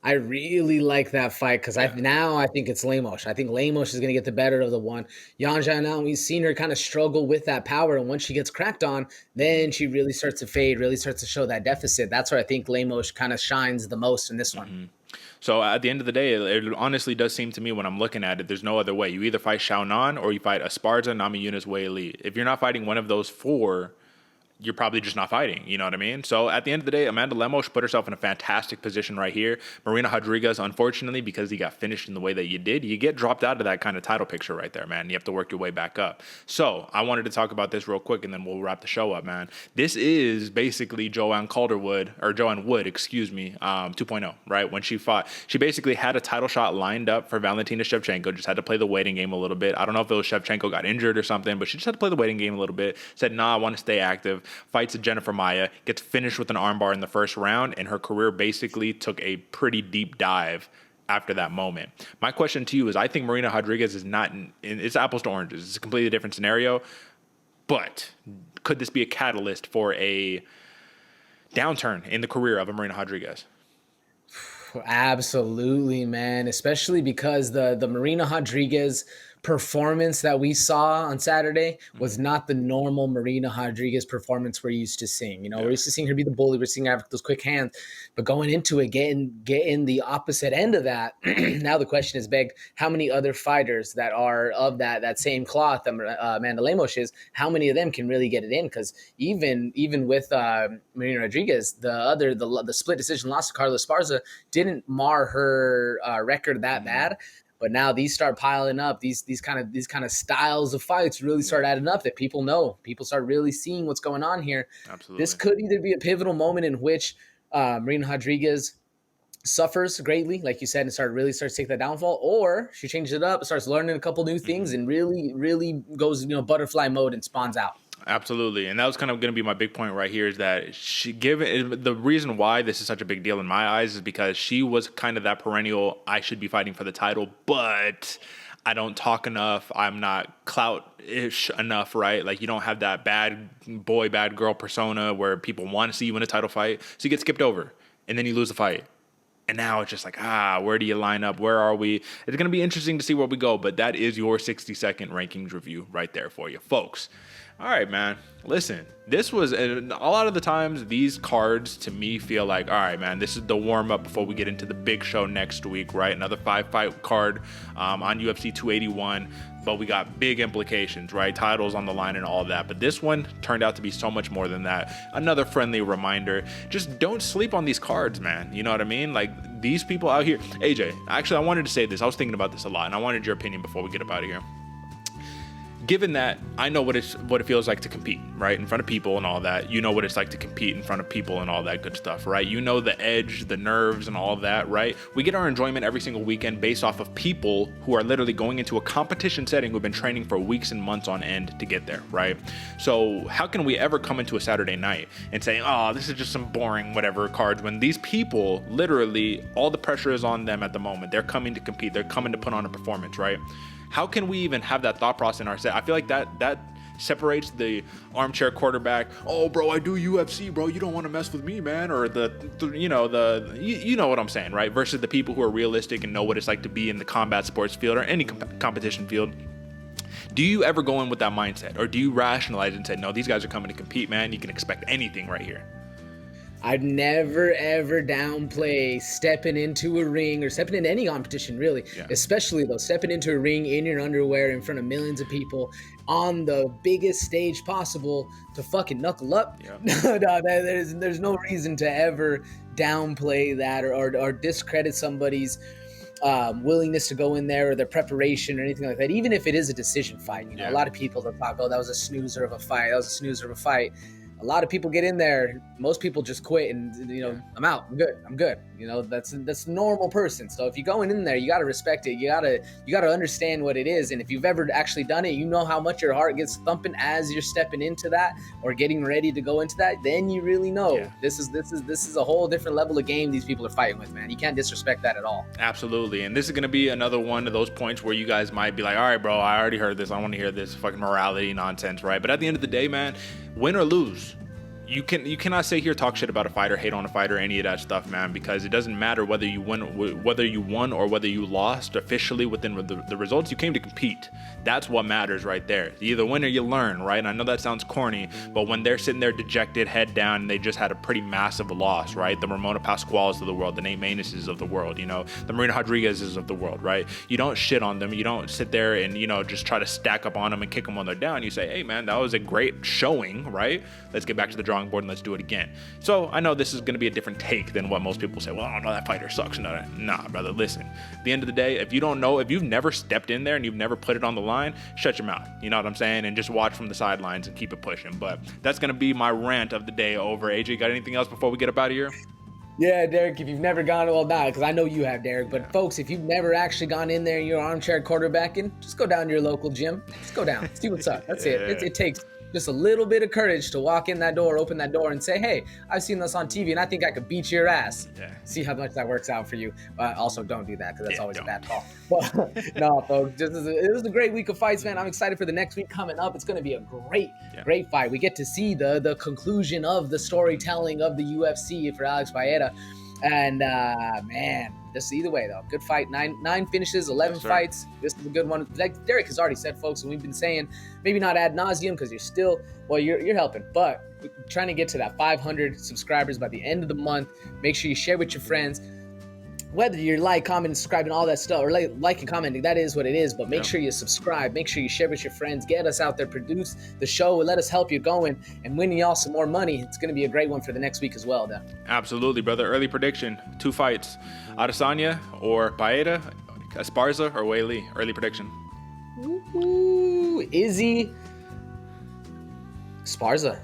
I really like that fight because I think it's Lemos. I think Lemos is going to get the better of the one. Yan Xiaonan, we've seen her kind of struggle with that power, and once she gets cracked on, then she really starts to fade, really starts to show that deficit. That's where I think Lemos kind of shines the most in this one. Mm-hmm. So at the end of the day, it honestly does seem to me when I'm looking at it, there's no other way. You either fight Xiaonan or you fight Esparza, Namajunas, Weili. If you're not fighting one of those four, you're probably just not fighting. You know what I mean? So at the end of the day, Amanda Lemos put herself in a fantastic position right here. Marina Rodriguez, unfortunately, because he got finished in the way that you did, you get dropped out of that kind of title picture right there, man. You have to work your way back up. So I wanted to talk about this real quick, and then we'll wrap the show up, man. This is basically Joanne Wood, 2.0, right? When she fought, she basically had a title shot lined up for Valentina Shevchenko, just had to play the waiting game a little bit. I don't know if it was Shevchenko got injured or something, but she just had to play the waiting game a little bit. Said, nah, I want to stay active. Fights Jennifer Maia, gets finished with an armbar in the first round, and her career basically took a pretty deep dive after that moment. My question to you is, I think Marina Rodriguez is not, it's apples to oranges. It's a completely different scenario, but could this be a catalyst for a downturn in the career of a Marina Rodriguez? Absolutely, man, especially because the Marina Rodriguez performance that we saw on Saturday was not the normal Marina Rodriguez performance we're used to seeing. You know, we're used to seeing her be the bully. We're seeing her have those quick hands, but going into it, getting the opposite end of that. Now the question is begged, how many other fighters that are of that same cloth that Amanda Lemos is, how many of them can really get it in? Because even with Marina Rodriguez, the split decision loss to Carla Esparza didn't mar her record that bad. But now these start piling up. These kind of styles of fights really start adding up that people know. People start really seeing what's going on here. Absolutely. This could either be a pivotal moment in which Marina Rodriguez suffers greatly, like you said, and starts to take that downfall, or she changes it up, starts learning a couple new things, and really goes butterfly mode and spawns out. Absolutely. And that was kind of going to be my big point right here, is that the reason why this is such a big deal in my eyes is because she was kind of that perennial, I should be fighting for the title, but I don't talk enough. I'm not clout-ish enough, right? Like, you don't have that bad boy, bad girl persona where people want to see you in a title fight. So you get skipped over and then you lose the fight. And now it's just like, where do you line up? Where are we? It's going to be interesting to see where we go, but that is your 60-second rankings review right there for you, folks. All right, man. Listen, this was a lot of the times these cards to me feel like, all right, man, this is the warm up before we get into the big show next week, right? Another 5-fight card on UFC 281, but we got big implications, right? Titles on the line and all that. But this one turned out to be so much more than that. Another friendly reminder, just don't sleep on these cards, man. You know what I mean? Like, these people out here. AJ, actually, I wanted to say this. I was thinking about this a lot, and I wanted your opinion before we get up out of here. Given that I know what it feels like to compete, right, in front of people and all that, you know what it's like to compete in front of people and all that good stuff, right? You know the edge, the nerves, and all of that, right? We get our enjoyment every single weekend based off of people who are literally going into a competition setting who've been training for weeks and months on end to get there, right? So how can we ever come into a Saturday night and say, oh, this is just some boring whatever cards, when these people, literally, all the pressure is on them at the moment. They're coming to compete. They're coming to put on a performance, right? How can we even have that thought process in our set? I feel like that separates the armchair quarterback. Oh, bro, I do UFC, bro. You don't want to mess with me, man. Or you know what I'm saying, right? Versus the people who are realistic and know what it's like to be in the combat sports field or any competition field. Do you ever go in with that mindset, or do you rationalize and say, no, these guys are coming to compete, man. You can expect anything right here? I'd never, ever downplay stepping into a ring or stepping into any competition, really. Yeah. Especially, though, stepping into a ring in your underwear in front of millions of people on the biggest stage possible to fucking knuckle up. Yeah. No, there's no reason to ever downplay that or discredit somebody's willingness to go in there or their preparation or anything like that. Even if it is a decision fight, a lot of people that talk, oh, that was a snoozer of a fight. A lot of people get in there. Most people just quit and, I'm out. I'm good. That's a normal person. So if you're going in there, you got to respect it. You got to understand what it is. And if you've ever actually done it, you know how much your heart gets thumping as you're stepping into that or getting ready to go into that. Then you really know this is a whole different level of game these people are fighting with, man. You can't disrespect that at all. Absolutely. And this is going to be another one of those points where you guys might be like, all right, bro, I already heard this. I want to hear this fucking morality nonsense, right? But at the end of the day, man, win or lose, you cannot sit here, talk shit about a fighter, hate on a fighter, any of that stuff, man, because it doesn't matter whether you won or whether you lost officially within the results. You came to compete. That's what matters right there. You either win or you learn, right? And I know that sounds corny, but when they're sitting there dejected, head down, and they just had a pretty massive loss, right? The Ramona Pasquales of the world, the Nate Maness of the world, the Marina Rodriguez's of the world, right? You don't shit on them. You don't sit there and, just try to stack up on them and kick them when they're down. You say, hey, man, that was a great showing, right? Let's get back to the drawing board and let's do it again. So I know this is going to be a different take than what most people say. Well, I don't know, that fighter sucks. Nah, brother, listen. At the end of the day, if you've never stepped in there and you've never put it on the line, shut your mouth. You know what I'm saying? And just watch from the sidelines and keep it pushing. But that's going to be my rant of the day over. AJ, got anything else before we get up out of here? Yeah, Derek, if you've never gone, because I know you have, Derek, but folks, if you've never actually gone in there and you're armchair quarterbacking, just go down to your local gym. Just go down, see what's up. That's it. It takes just a little bit of courage to walk in that door, open that door, and say, hey, I've seen this on TV, and I think I could beat your ass. Yeah. See how much that works out for you. Also, don't do that, because that's always a bad call. But, no, folks, it was a great week of fights, man. I'm excited for the next week coming up. It's going to be a great fight. We get to see the conclusion of the storytelling of the UFC for Alex Baeta. And, man, this either way, though. Good fight. Nine finishes, 11 fights. This is a good one. Like Derek has already said, folks, and we've been saying, maybe not ad nauseum because you're still, you're helping. But we're trying to get to that 500 subscribers by the end of the month. Make sure you share with your friends. Whether you're commenting, subscribing, all that stuff, or like and commenting, that is what it is. But make sure you subscribe. Make sure you share with your friends. Get us out there, produce the show, let us help you going and winning y'all some more money. It's going to be a great one for the next week as well, Dan. Absolutely, brother. Early prediction: 2 fights, Adesanya or Baeta, Esparza or Weili. Early prediction. Ooh, Izzy, Esparza.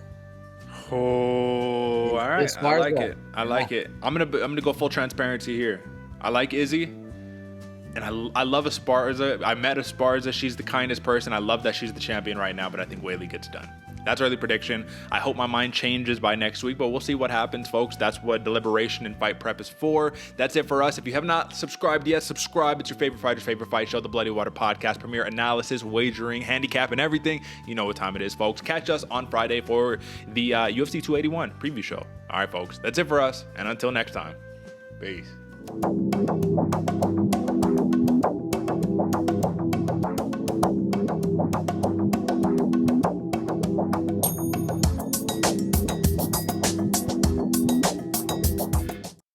Oh, all right. As I far as like that. it. I like it. I'm gonna go full transparency here. I like Izzy, and I love Esparza. I met Esparza. She's the kindest person. I love that she's the champion right now, but I think Weili gets done. That's early prediction. I hope my mind changes by next week, but we'll see what happens, folks. That's what deliberation and fight prep is for. That's it for us. If you have not subscribed yet, subscribe. It's your favorite fighter's favorite fight show, the Bloody Water Podcast, premier analysis, wagering, handicap, and everything. You know what time it is, folks. Catch us on Friday for the UFC 281 preview show. All right, folks. That's it for us, and until next time, peace.